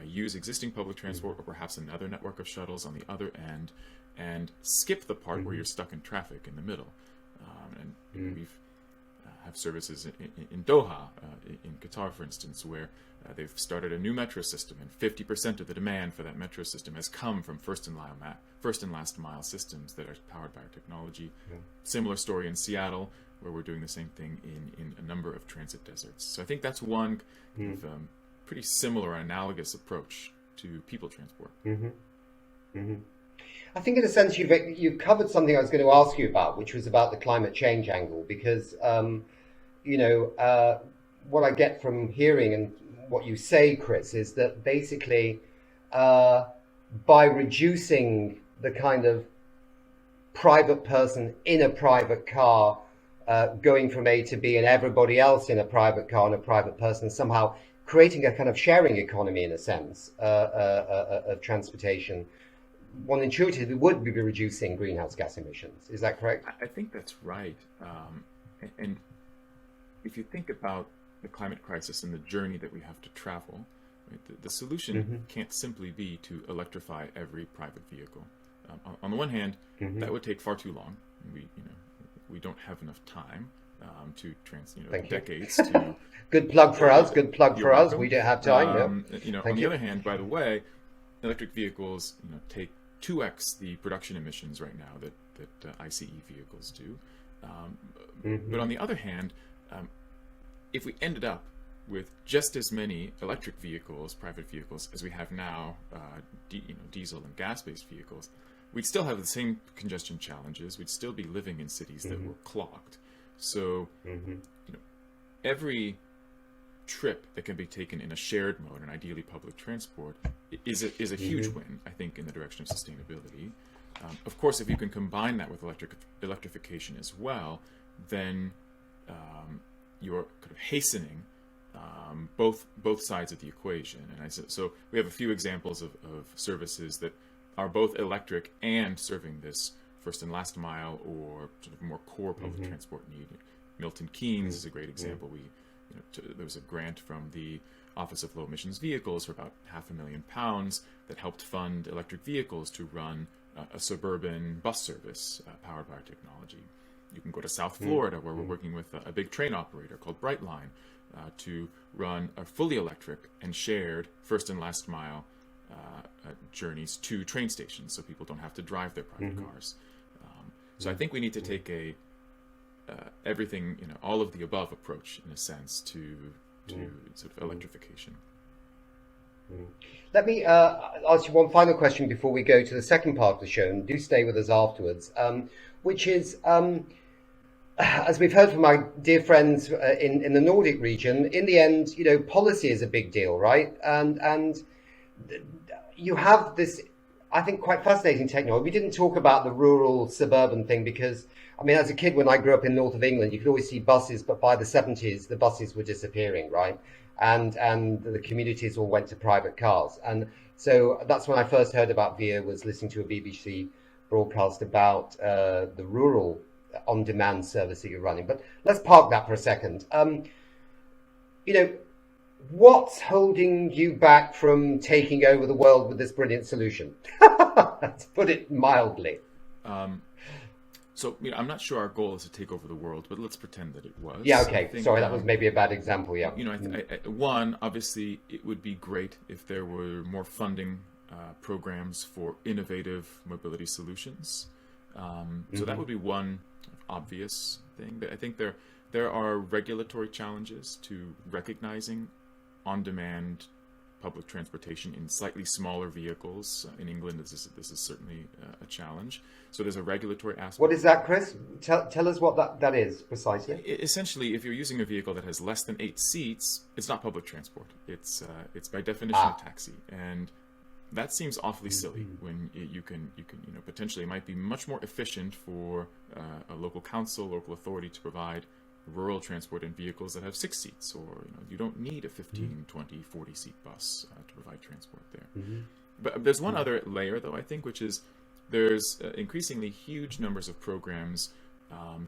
use existing public transport or perhaps another network of shuttles on the other end, and skip the part where you're stuck in traffic in the middle. And we've have services in Doha, in Qatar, for instance, where they've started a new metro system, and 50% of the demand for that metro system has come from first and last mile systems that are powered by our technology. Similar story in Seattle, where we're doing the same thing in a number of transit deserts. So I think that's one pretty similar, analogous approach to people transport. I think in a sense you've covered something I was going to ask you about, which was about the climate change angle, because what I get from hearing and what you say, Chris, is that basically by reducing the kind of private person in a private car going from A to B and everybody else in a private car and a private person, somehow creating a kind of sharing economy, in a sense, of transportation, one intuitively would be reducing greenhouse gas emissions. Is that correct? I think that's right. And if you think about the climate crisis and the journey that we have to travel, right, the solution can't simply be to electrify every private vehicle. On the one hand, that would take far too long. We don't have enough time to decades to. Good plug for us. Good plug for us. We don't have time. On the other hand, by the way, electric vehicles take 2x the production emissions right now that ICE vehicles do. But on the other hand, if we ended up with just as many electric vehicles, private vehicles, as we have now, diesel and gas-based vehicles, we'd still have the same congestion challenges. We'd still be living in cities that were clogged. So, every trip that can be taken in a shared mode and ideally public transport is a huge win, I think, in the direction of sustainability. Of course, if you can combine that with electrification as well, then you're kind of hastening both sides of the equation. And so we have a few examples of services that are both electric and serving this first and last mile or sort of more core public transport need. Milton Keynes is a great example. There was a grant from the Office of Low Emissions Vehicles for about £500,000 that helped fund electric vehicles to run a suburban bus service powered by our technology. You can go to South Florida, where we're working with a big train operator called Brightline to run a fully electric and shared first and last mile journeys to train stations, so people don't have to drive their private cars. So I think we need to take a everything, all of the above approach, in a sense, to sort of electrification. Let me ask you one final question before we go to the second part of the show, and do stay with us afterwards, which is, as we've heard from our dear friends in the Nordic region, in the end, policy is a big deal, right? And you have this, I think, quite fascinating technology. We didn't talk about the rural suburban thing because, I mean, as a kid, when I grew up in north of England, you could always see buses, but by the 70s, the buses were disappearing, right? And the communities all went to private cars. And so that's when I first heard about VIA, was listening to a BBC broadcast about the rural on-demand service that you're running. But let's park that for a second. What's holding you back from taking over the world with this brilliant solution? To put it mildly. So I'm not sure our goal is to take over the world, but let's pretend that it was. Yeah, okay. Sorry, that was maybe a bad example, yeah. One, obviously, it would be great if there were more funding programs for innovative mobility solutions. So that would be one obvious thing. But I think there are regulatory challenges to recognizing on-demand public transportation in slightly smaller vehicles. In England, this is certainly a challenge. So there's a regulatory aspect. What is that, Chris? Tell us what that is precisely. Essentially, if you're using a vehicle that has less than 8 seats, it's not public transport. It's by definition a taxi, and that seems awfully silly when you can potentially, it might be much more efficient for a local council, local authority to provide rural transport in vehicles that have 6 seats, or you don't need a 15, 20, 40 seat bus to provide transport there. But there's one other layer, though, I think, which is there's increasingly huge numbers of programs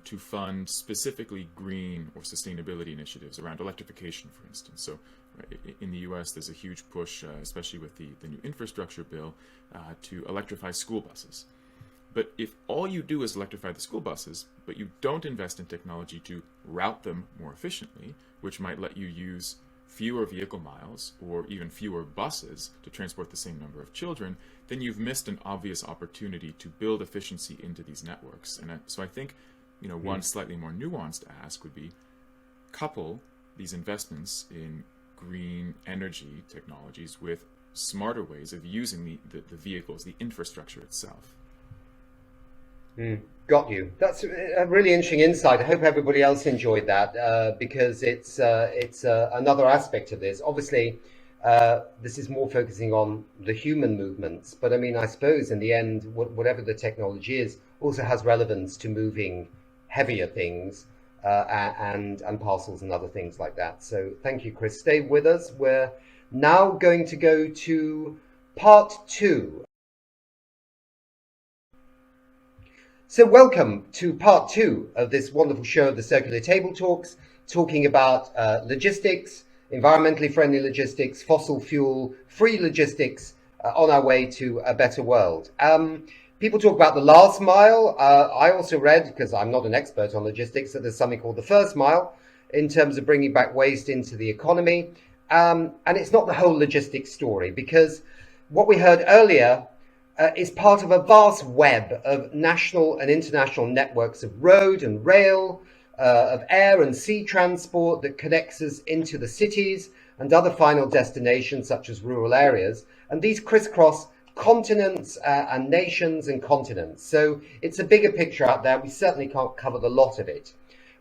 to fund specifically green or sustainability initiatives around electrification, for instance. So in the US, there's a huge push, especially with the new infrastructure bill, to electrify school buses. But if all you do is electrify the school buses, but you don't invest in technology to route them more efficiently, which might let you use fewer vehicle miles or even fewer buses to transport the same number of children, then you've missed an obvious opportunity to build efficiency into these networks. And so I think, one slightly more nuanced ask would be couple these investments in green energy technologies with smarter ways of using the vehicles, the infrastructure itself. Got you. That's a really interesting insight. I hope everybody else enjoyed that because it's another aspect of this. Obviously, this is more focusing on the human movements, but I mean, I suppose in the end, whatever the technology is, also has relevance to moving heavier things and parcels and other things like that. So thank you, Chris. Stay with us. We're now going to go to part 2. So welcome to part 2 of this wonderful show of the Circular Table Talks, talking about logistics, environmentally friendly logistics, fossil fuel free logistics on our way to a better world. People talk about the last mile. I also read, because I'm not an expert on logistics, that there's something called the first mile in terms of bringing back waste into the economy. And it's not the whole logistics story, because what we heard earlier is part of a vast web of national and international networks of road and rail, of air and sea transport that connects us into the cities and other final destinations such as rural areas. And these crisscross continents and nations and continents. So it's a bigger picture out there. We certainly can't cover the lot of it.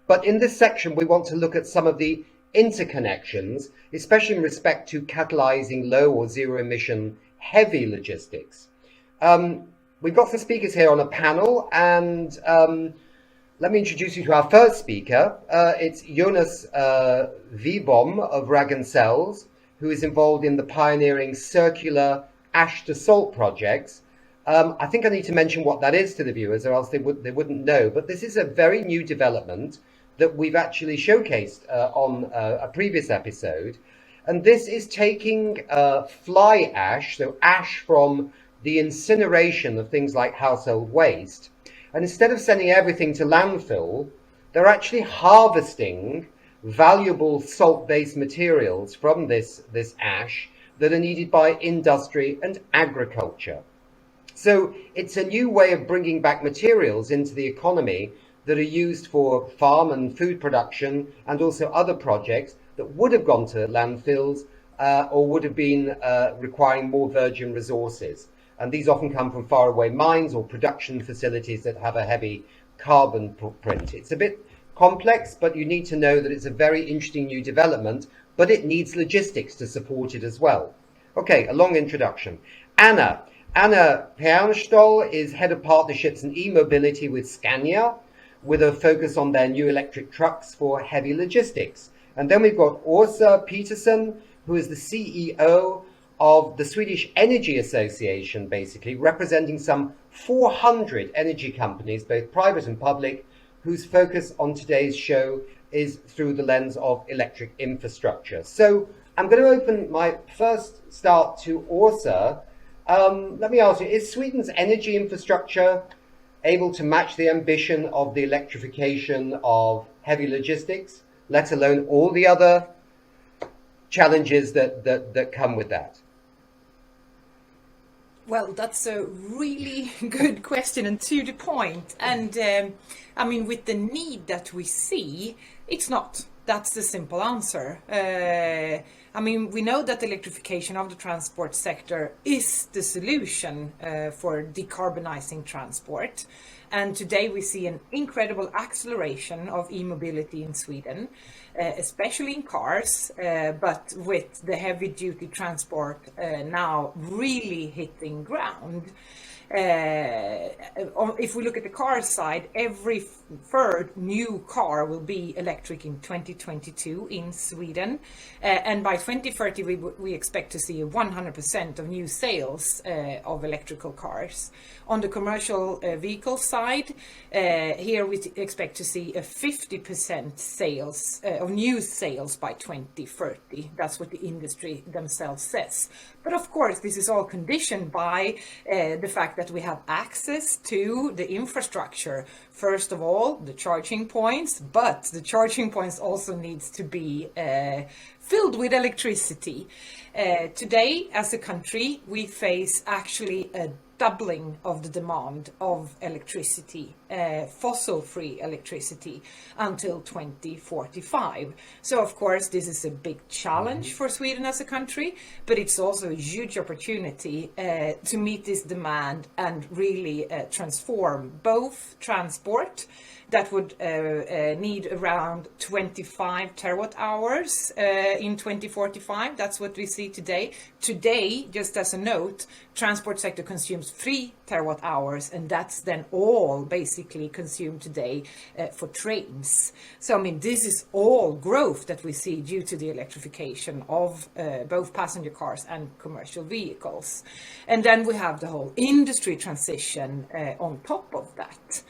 But in this section, we want to look at some of the interconnections, especially in respect to catalyzing low or zero emission heavy logistics. We've got some speakers here on a panel, and let me introduce you to our first speaker. It's Jonas Wiebom of Ragn-Sells, who is involved in the pioneering circular ash to salt projects. I think I need to mention what that is to the viewers, or else they wouldn't know. But this is a very new development that we've actually showcased on a previous episode. And this is taking fly ash, so ash from the incineration of things like household waste. And instead of sending everything to landfill, they're actually harvesting valuable salt-based materials from this ash that are needed by industry and agriculture. So it's a new way of bringing back materials into the economy that are used for farm and food production, and also other projects that would have gone to landfills or would have been requiring more virgin resources. And these often come from faraway mines or production facilities that have a heavy carbon footprint. It's a bit complex, but you need to know that it's a very interesting new development, but it needs logistics to support it as well. Okay, a long introduction. Anna Pernstol is Head of Partnerships and E-Mobility with Scania, with a focus on their new electric trucks for heavy logistics. And then we've got Åsa Peterson, who is the CEO of the Swedish Energy Association, basically representing some 400 energy companies, both private and public, whose focus on today's show is through the lens of electric infrastructure. So I'm going to open my first start to Åsa. Let me ask you, is Sweden's energy infrastructure able to match the ambition of the electrification of heavy logistics, let alone all the other challenges that come with that? Well, that's a really good question and to the point. And I mean, with the need that we see, it's not. That's the simple answer. I mean, we know that electrification of the transport sector is the solution for decarbonizing transport. And today we see an incredible acceleration of e-mobility in Sweden, especially in cars, but with the heavy duty transport now really hitting ground. If we look at the car side, every third new car will be electric in 2022 in Sweden. And by 2030, we expect to see 100% of new sales of electrical cars. On the commercial vehicle side, here we expect to see a 50% sales of new sales by 2030. That's what the industry themselves says. But of course, this is all conditioned by the fact that we have access to the infrastructure. First of all, the charging points, but the charging points also needs to be filled with electricity. Today, as a country, we face actually a doubling of the demand of electricity, fossil-free electricity, until 2045. So of course this is a big challenge for Sweden as a country, but it's also a huge opportunity to meet this demand and really transform both transport that would need around 25 terawatt hours in 2045. That's what we see today. Today, just as a note, transport sector consumes 3 terawatt hours, and that's then all basically consumed today for trains. So I mean, this is all growth that we see due to the electrification of both passenger cars and commercial vehicles. And then we have the whole industry transition on top of that.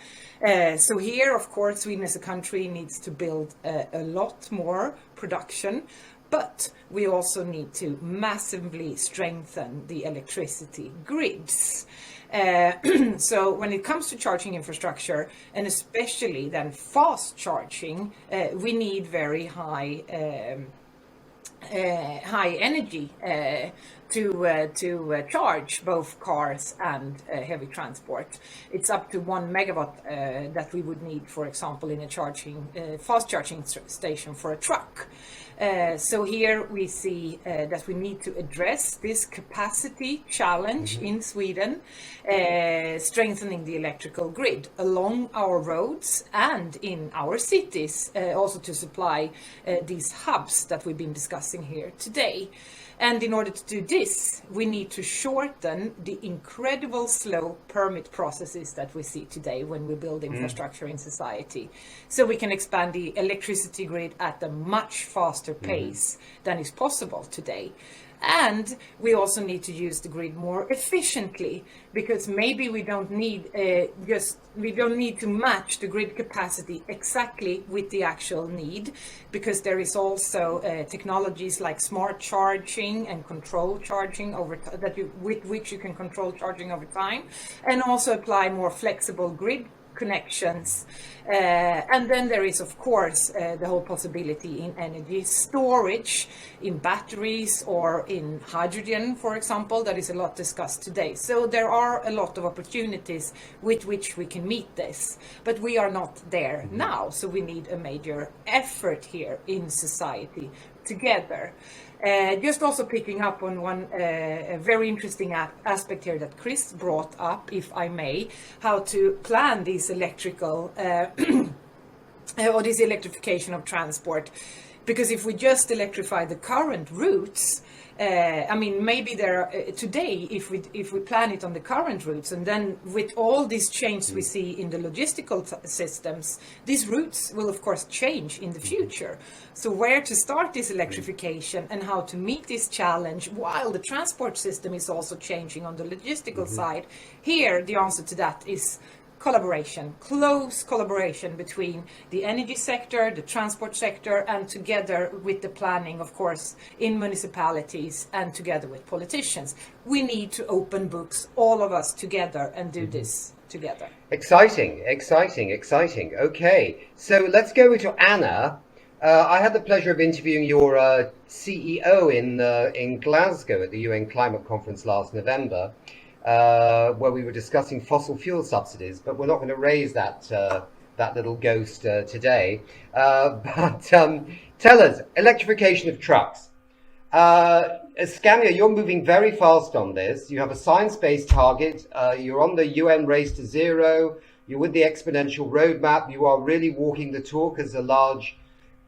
So here, of course, Sweden as a country needs to build a lot more production, but we also need to massively strengthen the electricity grids. So when it comes to charging infrastructure, and especially then fast charging, we need very high energy to charge both cars and heavy transport. It's up to 1 megawatt that we would need, for example, in a fast charging station for a truck. So here we see that we need to address this capacity challenge in Sweden, strengthening the electrical grid along our roads and in our cities, also to supply these hubs that we've been discussing here today. And in order to do this, we need to shorten the incredible slow permit processes that we see today when we build infrastructure in society. So we can expand the electricity grid at a much faster pace than is possible today. And we also need to use the grid more efficiently, because maybe we don't need to match the grid capacity exactly with the actual need, because there is also technologies like smart charging and control charging with which you can control charging over time, and also apply more flexible grid connections. And then there is, of course, the whole possibility in energy storage, in batteries or in hydrogen, for example, that is a lot discussed today. So there are a lot of opportunities with which we can meet this, but we are not there now. So we need a major effort here in society together. Just also picking up on one very interesting aspect here that Chris brought up, if I may, how to plan these electrical or this electrification of transport. Because if we just electrify the current routes, I mean, maybe there are, today, if we plan it on the current routes, and then with all these changes we see in the logistical systems, these routes will of course change in the future. So where to start this electrification and how to meet this challenge while the transport system is also changing on the logistical side, here the answer to that is collaboration, close collaboration between the energy sector, the transport sector, and together with the planning, of course, in municipalities and together with politicians. We need to open books, all of us together, and do this together. Exciting, exciting, exciting. Okay, so let's go to Anna. I had the pleasure of interviewing your CEO in Glasgow at the UN Climate Conference last November. Where we were discussing fossil fuel subsidies, but we're not going to raise that little ghost today. But tell us, electrification of trucks. Scania, you're moving very fast on this. You have a science-based target. You're on the UN Race to Zero. You're with the Exponential Roadmap. You are really walking the talk as a large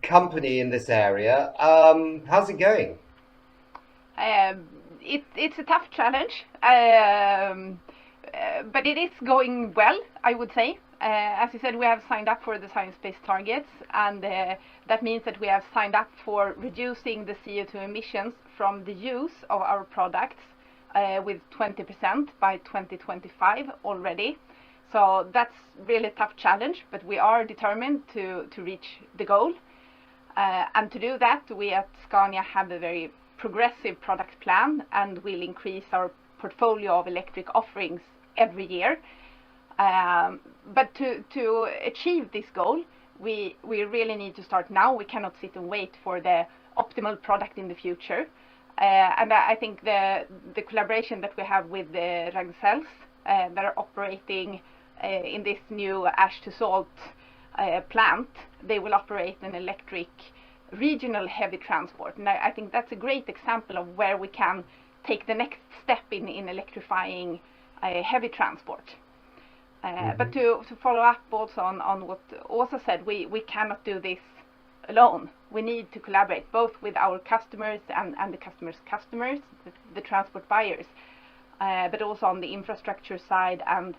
company in this area. How's it going? It's a tough challenge, but it is going well, I would say. As you said, we have signed up for the science-based targets, and that means that we have signed up for reducing the CO2 emissions from the use of our products with 20% by 2025 already. So that's really a tough challenge, but we are determined to reach the goal. And to do that, we at Scania have a very progressive product plan, and will increase our portfolio of electric offerings every year. But to achieve this goal, we really need to start now. We cannot sit and wait for the optimal product in the future. And I think the collaboration that we have with the Ragn-Sells that are operating in this new ash to salt plant, they will operate an electric regional heavy transport, and I think that's a great example of where we can take the next step in electrifying heavy transport. But to follow up also on what Åsa said, we cannot do this alone. We need to collaborate both with our customers and the customers' customers, the transport buyers, but also on the infrastructure side and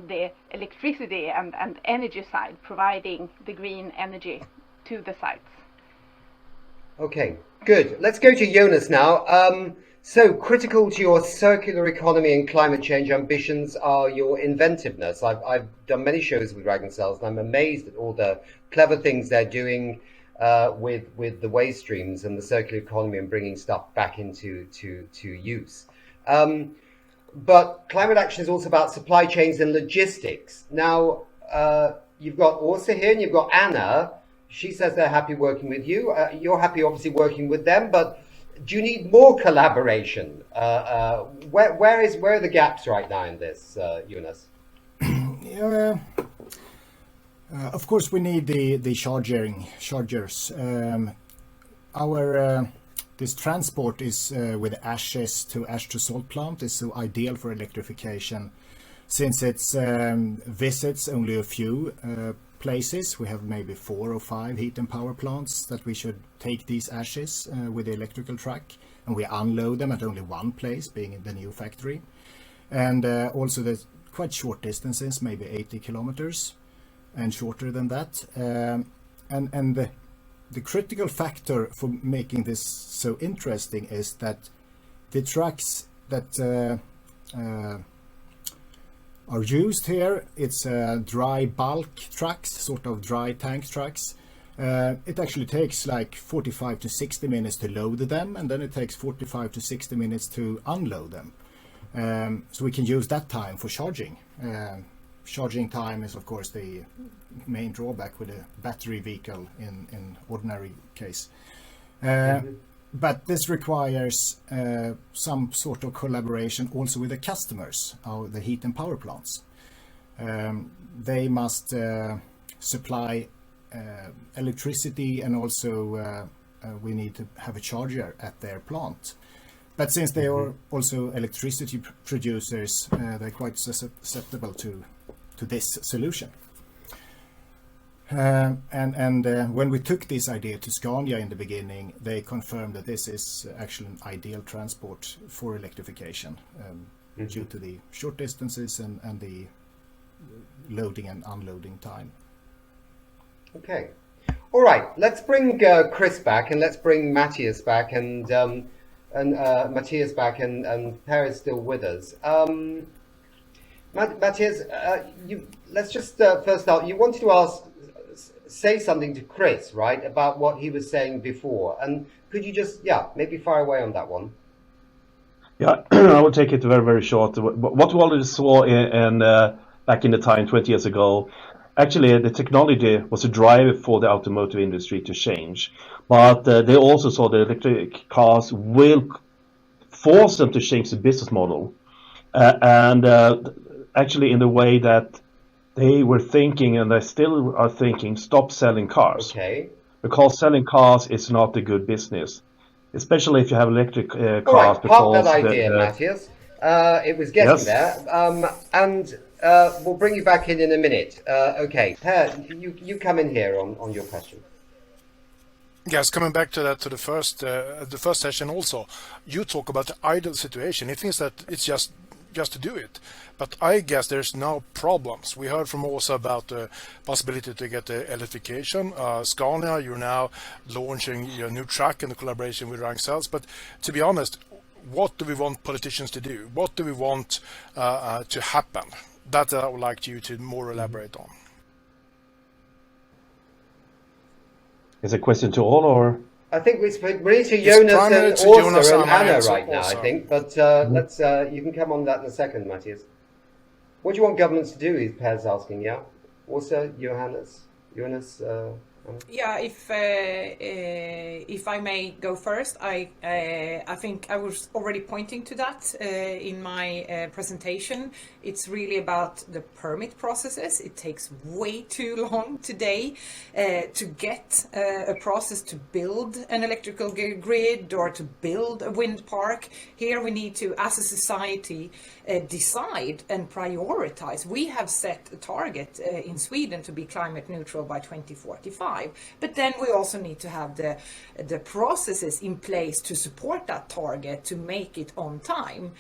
the electricity and energy side, providing the green energy to the sites. Okay, good. Let's go to Jonas now. So critical to your circular economy and climate change ambitions are your inventiveness. I've done many shows with Ragn-Sells, and I'm amazed at all the clever things they're doing with the waste streams and the circular economy and bringing stuff back into use. But climate action is also about supply chains and logistics. Now, you've got Åsa here and you've got Anna. She says they're happy working with you. You're happy, obviously, working with them. But do you need more collaboration? Where are the gaps right now in this, Jonas? Of course, we need the chargers. This transport is with ashes to ash to salt plant is so ideal for electrification, since it's visits only a few places. We have maybe 4 or 5 heat and power plants that we should take these ashes with the electrical truck, and we unload them at only one place, being in the new factory. And also there's quite short distances, maybe 80 kilometers and shorter than that. And the critical factor for making this so interesting is that the trucks that are used here, it's dry bulk trucks, sort of dry tank trucks. It actually takes like 45 to 60 minutes to load them, and then it takes 45 to 60 minutes to unload them. So we can use that time for charging. Charging time is of course the main drawback with a battery vehicle in ordinary case. But this requires some sort of collaboration also with the customers, the heat and power plants. They must supply electricity, and also we need to have a charger at their plant. But since they are also electricity producers, they're quite susceptible to this solution. When we took this idea to Scania in the beginning, they confirmed that this is actually an ideal transport for electrification due to the short distances and the loading and unloading time. Okay. All right. Let's bring Chris back, and let's bring Matthias back, and Matthias back, and Per is still with us. Matthias, let's just first start. You wanted to say something to Chris, right, about what he was saying before, and could you just, maybe fire away on that one? Yeah, I will take it very, very short. What we already saw back in the time, 20 years ago, actually the technology was a driver for the automotive industry to change, but they also saw the electric cars will force them to change the business model, and actually in the way that they were thinking, and they still are thinking, stop selling cars. Okay. Because selling cars is not a good business, especially if you have electric cars. All right, because park that idea, Matthias. It was getting there, and we'll bring you back in a minute. Okay, Per, you come in here on your question. Yes, coming back to that, to the first session also, you talk about the ideal situation. He thinks that it's just to do it, but I guess there's now problems. We heard from Åsa about the possibility to get the electrification. Scania, you're now launching your new truck in the collaboration with Ragn-Sells. But to be honest, what do we want politicians to do? What do we want to happen? That I would like you to more elaborate on. Is a question to all, or? I think we're to Jonas and Åsa and Anna right now, I think, but let's you can come on that in a second, Matthias. What do you want governments to do, is Per's asking, yeah? Åsa, Jonas, Anna? Yeah, if I may go first, I think I was already pointing to that in my presentation. It's really about the permit processes. It takes way too long today to get a process to build an electrical grid or to build a wind park. Here we need to, as a society, decide and prioritize. We have set a target in Sweden to be climate neutral by 2045. But then we also need to have the processes in place to support that target, to make it on time.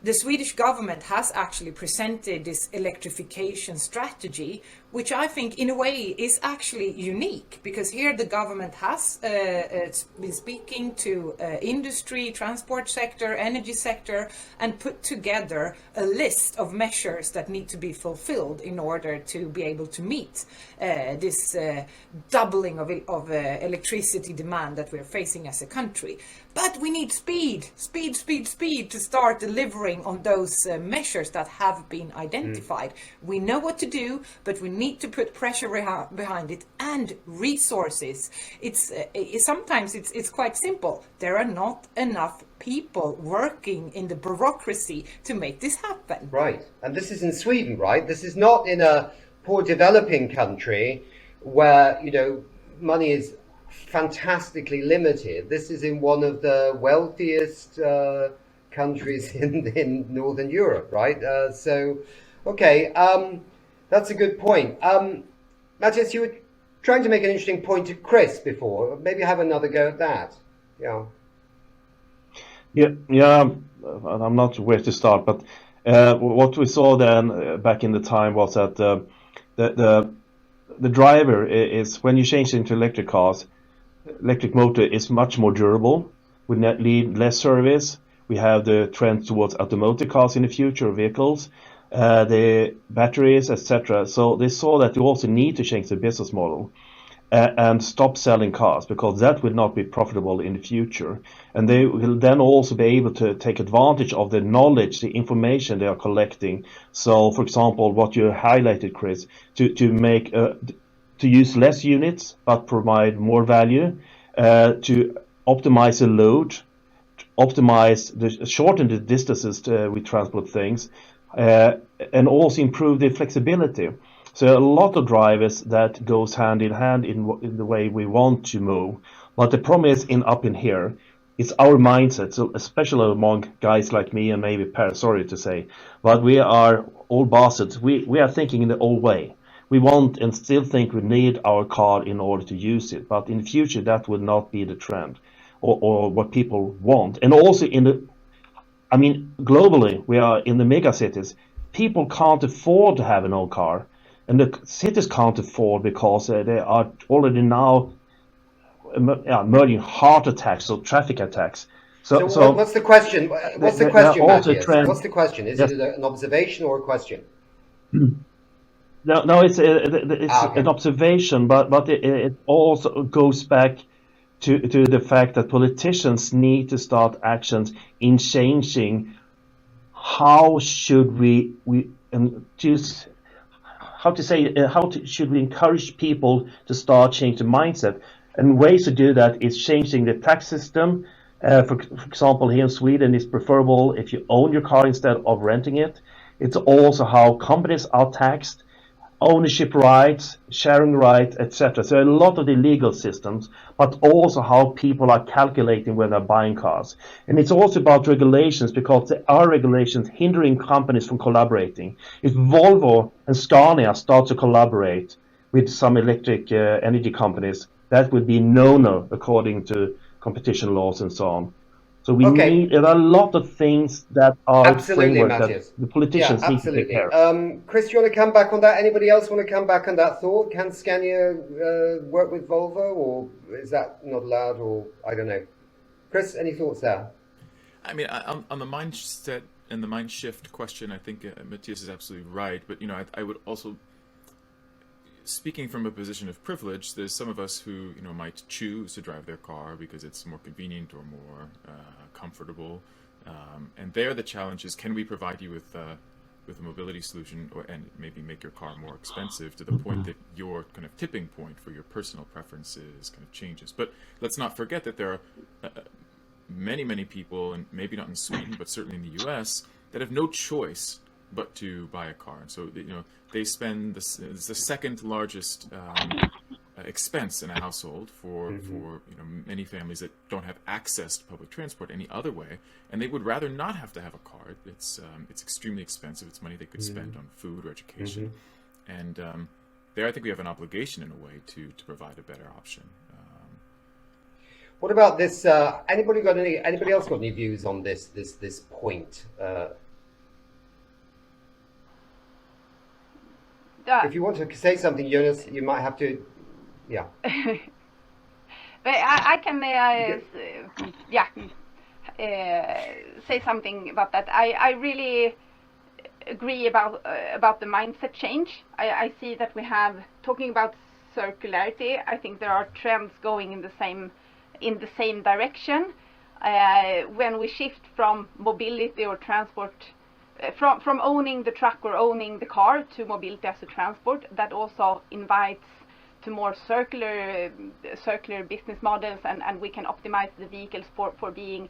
The Swedish government has actually presented this electrification strategy, which I think in a way is actually unique, because here the government has been speaking to industry, transport sector, energy sector, and put together a list of measures that need to be fulfilled in order to be able to meet this doubling of electricity demand that we're facing as a country. But we need speed to start delivering delivering on those measures that have been identified. We know what to do, but we need to put pressure behind it and resources. Sometimes it's quite simple. There are not enough people working in the bureaucracy to make this happen. Right, and this is in Sweden, right? This is not in a poor developing country where, you know, money is fantastically limited. This is in one of the wealthiest countries in Northern Europe, right? Okay, that's a good point. Matthias, you were trying to make an interesting point to Chris before. Maybe have another go at that. Yeah. Yeah. I'm not sure where to start, but what we saw then back in the time was that the driver is, when you change into electric cars, electric motor is much more durable. We need less service. We have the trend towards automotive cars in the future, vehicles, the batteries, etc. So they saw that you also need to change the business model and stop selling cars, because that will not be profitable in the future. And they will then also be able to take advantage of the knowledge, the information they are collecting. So, for example, what you highlighted, Chris, to use less units but provide more value, to optimize the load, shorten the distances we transport things, and also improve the flexibility. So a lot of drivers that goes hand in hand in the way we want to move. But the problem is up in here, it's our mindset. So especially among guys like me and maybe Per, sorry to say, but we are old bastards. We are thinking in the old way. We want and still think we need our car in order to use it. But in the future, that will not be the trend or what people want. And also globally, we are in the mega cities. People can't afford to have an own car. And the cities can't afford, because they are already now emerging heart attacks or traffic attacks. So what's the question? What's the question, Matthias? What's the question? Is it an observation or a question? No, it's an observation, but it also goes back to the fact that politicians need to start actions in changing how should should we encourage people to start changing the mindset? And ways to do that is changing the tax system. For example, here in Sweden, it's preferable if you own your car instead of renting it. It's also how companies are taxed, ownership rights, sharing rights, etc. So a lot of the legal systems, but also how people are calculating when they're buying cars. And it's also about regulations, because there are regulations hindering companies from collaborating. If Volvo and Scania start to collaborate with some electric energy companies, that would be no according to competition laws and so on. So there are a lot of things that are absolutely, Matthias. That the politicians need to take care of. Chris, you want to come back on that? Anybody else want to come back on that thought? Can Scania work with Volvo, or is that not allowed, or I don't know? Chris, any thoughts there? I mean, on the mindset and the mind shift question, I think Matthias is absolutely right. But, you know, I would also, speaking from a position of privilege, there's some of us who, you know, might choose to drive their car because it's more convenient or more comfortable. And there the challenge is, can we provide you with a mobility solution, and maybe make your car more expensive to the point that your kind of tipping point for your personal preferences kind of changes. But let's not forget that there are many people, and maybe not in Sweden, but certainly in the US, that have no choice but to buy a car. And so, you know, they spend it's the second largest expense in a household for you know, many families that don't have access to public transport any other way, and they would rather not have to have a car. It's extremely expensive. It's money they could spend on food or education, and there I think we have an obligation in a way to provide a better option. What about this? Anybody else got any views on this point? If you want to say something, Jonas, you might have to. Yeah. I can say something about that. I really agree about the mindset change. I see that we have, talking about circularity, I think there are trends going in the same direction. when we shift from mobility or transport, from owning the truck or owning the car to mobility as a transport, that also invites to more circular business models, and we can optimize the vehicles for being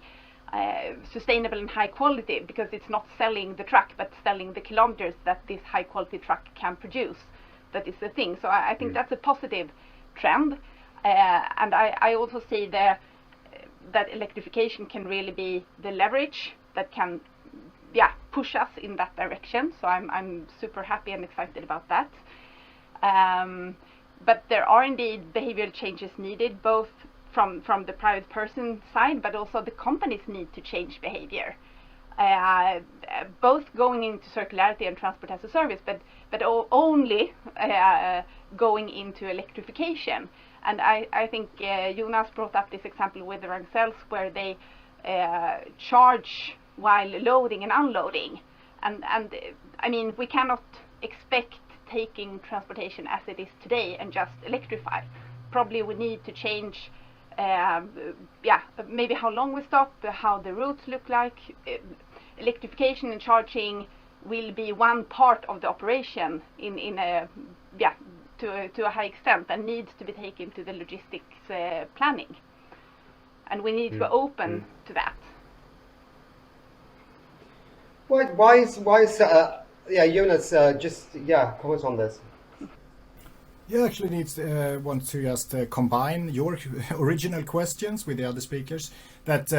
sustainable and high quality, because it's not selling the truck but selling the kilometers that this high quality truck can produce. That is the thing. So I think that's a positive trend, and I also see that electrification can really be the leverage that can push us in that direction. So I'm super happy and excited about that. But there are indeed behavioral changes needed, both from the private person side, but also the companies need to change behavior. Both going into circularity and transport as a service, but only going into electrification. And I think Jonas brought up this example with the Ragn-Sells, where they charge while loading and unloading. And I mean, we cannot expect taking transportation as it is today and just electrify. Probably we need to change maybe how long we stop, how the routes look like. Electrification and charging will be one part of the operation to a high extent, and needs to be taken to the logistics planning. And we need to be open to that. Why is Jonas, comment on this. You actually want to just combine your original questions with the other speakers, that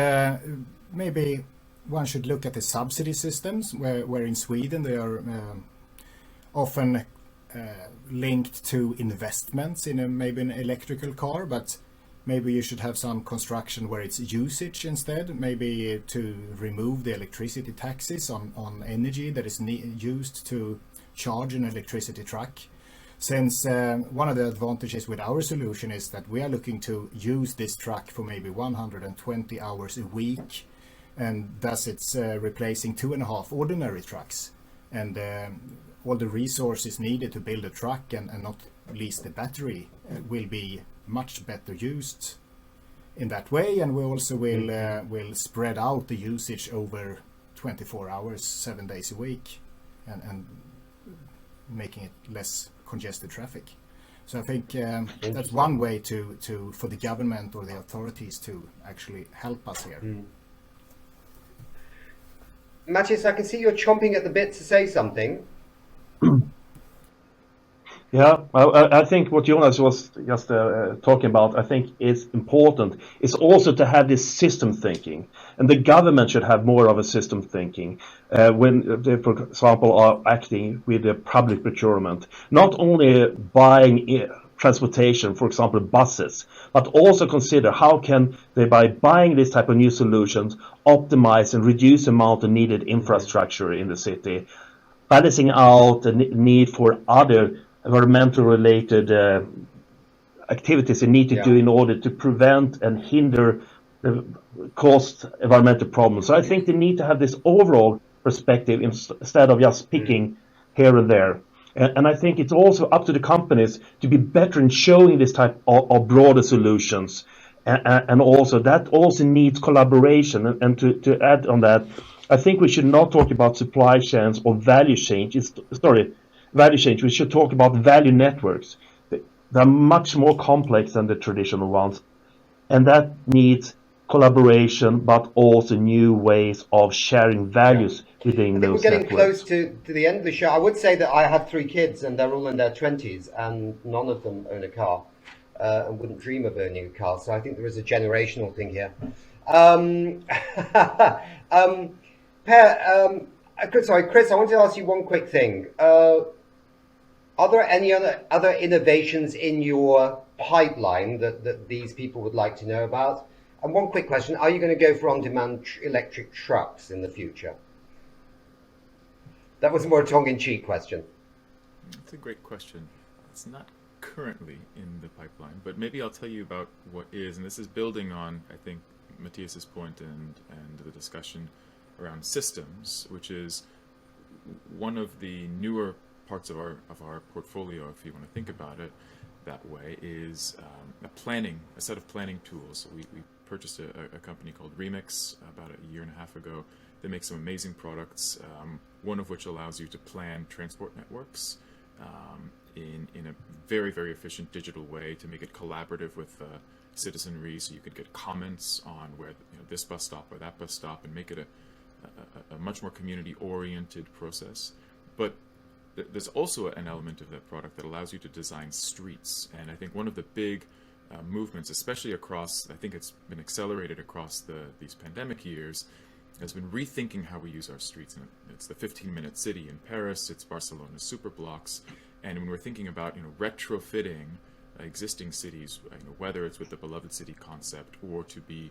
maybe one should look at the subsidy systems, where in Sweden they are often linked to investments in maybe an electrical car, but maybe you should have some construction where it's usage instead, maybe to remove the electricity taxes on energy that is used to charge an electricity truck. Since one of the advantages with our solution is that we are looking to use this truck for maybe 120 hours a week, and thus it's replacing 2.5 ordinary trucks. And all the resources needed to build a truck, and not least the battery, will be much better used in that way, and we also will spread out the usage over 24 hours, 7 days a week, and making it less congested traffic. So I think that's one way to for the government or the authorities to actually help us here. Matthias, I can see you're chomping at the bit to say something. Yeah, I think what Jonas was just talking about, I think is important, is also to have this system thinking. And the government should have more of a system thinking when they, for example, are acting with the public procurement. Not only buying transportation, for example, buses, but also consider how can they, by buying this type of new solutions, optimize and reduce the amount of needed infrastructure in the city, balancing out the need for other environmental related activities they need to do in order to prevent and hinder caused environmental problems. So I think they need to have this overall perspective instead of just picking here and there. And I think it's also up to the companies to be better in showing this type of broader solutions. And also that also needs collaboration. And to add on that, I think we should not talk about supply chains or value change. We should talk about value networks. They're much more complex than the traditional ones. And that needs collaboration, but also new ways of sharing values within those networks. We're getting close to the end of the show. I would say that I have 3 kids, and they're all in their 20s, and none of them own a car, and wouldn't dream of owning a car. So I think there is a generational thing here. Chris, I want to ask you one quick thing. Are there any other innovations in your pipeline that these people would like to know about? And one quick question, are you going to go for on-demand electric trucks in the future? That was a more tongue-in-cheek question. That's a great question. It's not currently in the pipeline, but maybe I'll tell you about what is, and this is building on, I think, Matthias's point and the discussion around systems, which is one of the newer parts of our portfolio, if you want to think about it that way, is a set of planning tools. So we purchased a company called Remix about a year and a half ago. They make some amazing products, one of which allows you to plan transport networks in a very, very efficient digital way to make it collaborative with citizenry, so you could get comments on where this bus stop or that bus stop, and make it a much more community-oriented process. But there's also an element of that product that allows you to design streets, and I think one of the big movements, especially across, I think it's been accelerated across these pandemic years, has been rethinking how we use our streets. And it's the 15-minute city in Paris, it's Barcelona's superblocks, and when we're thinking about retrofitting existing cities, whether it's with the beloved city concept or to be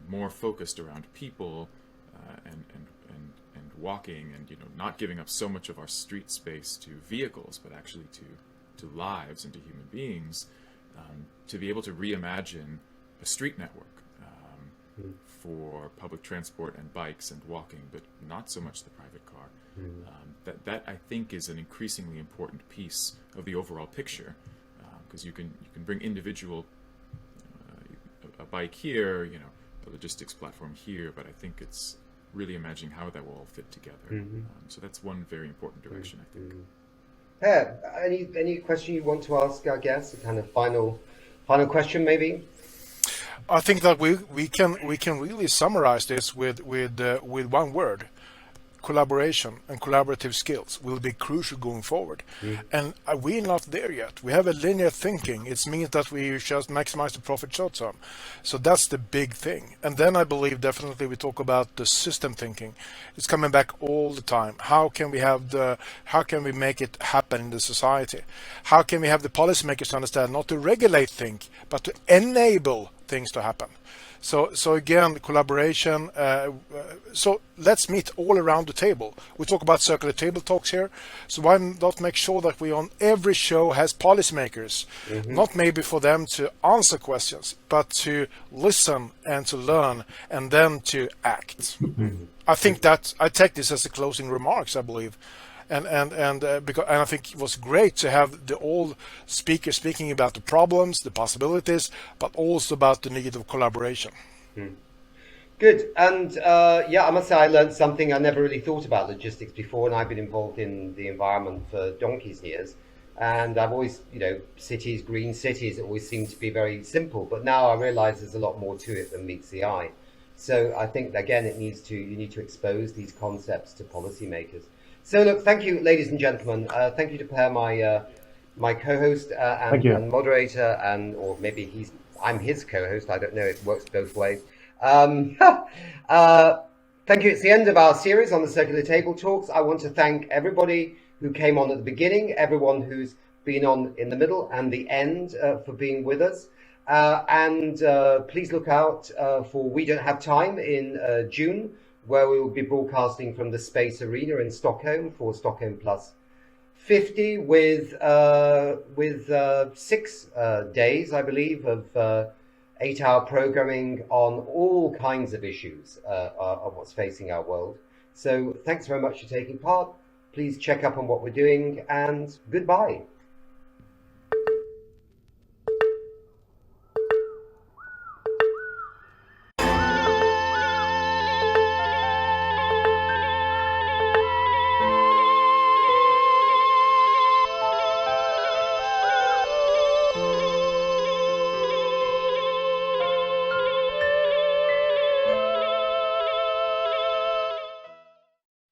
more focused around people and walking, and not giving up so much of our street space to vehicles, but actually to lives and to human beings, to be able to reimagine a street network for public transport and bikes and walking, but not so much the private car. That I think is an increasingly important piece of the overall picture, because you can bring individual a bike here, a logistics platform here, but I think it's really imagining how that will all fit together. So that's one very important direction, I think. Per, any question you want to ask our guests? A kind of final question, maybe. I think that we can really summarize this with one word: collaboration and collaborative skills will be crucial going forward. And we're not there yet. We have a linear thinking. It means that we just maximize the profit short term. So that's the big thing. And then I believe definitely we talk about the system thinking. It's coming back all the time. How can we make it happen in the society? How can we have the policymakers understand not to regulate things, but to enable things to happen? So again, collaboration. So let's meet all around the table. We talk about circular table talks here. So why not make sure that we on every show has policymakers, not maybe for them to answer questions, but to listen and to learn and then to act. I think that I take this as the closing remarks, I believe. And I think it was great to have all speakers speaking about the problems, the possibilities, but also about the need of collaboration. Good. And I must say I learned something. I never really thought about logistics before, and I've been involved in the environment for donkey's years. And I've always, cities, green cities, always seem to be very simple. But now I realize there's a lot more to it than meets the eye. So I think, again, you need to expose these concepts to policymakers. So look, thank you, ladies and gentlemen. Thank you to Per, my co-host and moderator, or maybe I'm his co-host. I don't know. It works both ways. Thank you. It's the end of our series on the Circular Table Talks. I want to thank everybody who came on at the beginning, everyone who's been on in the middle and the end for being with us. And please look out for We Don't Have Time in June, where we will be broadcasting from the Space Arena in Stockholm for Stockholm Plus 50 with 6 days, I believe, of 8-hour programming on all kinds of issues of what's facing our world. So thanks very much for taking part. Please check up on what we're doing, and goodbye.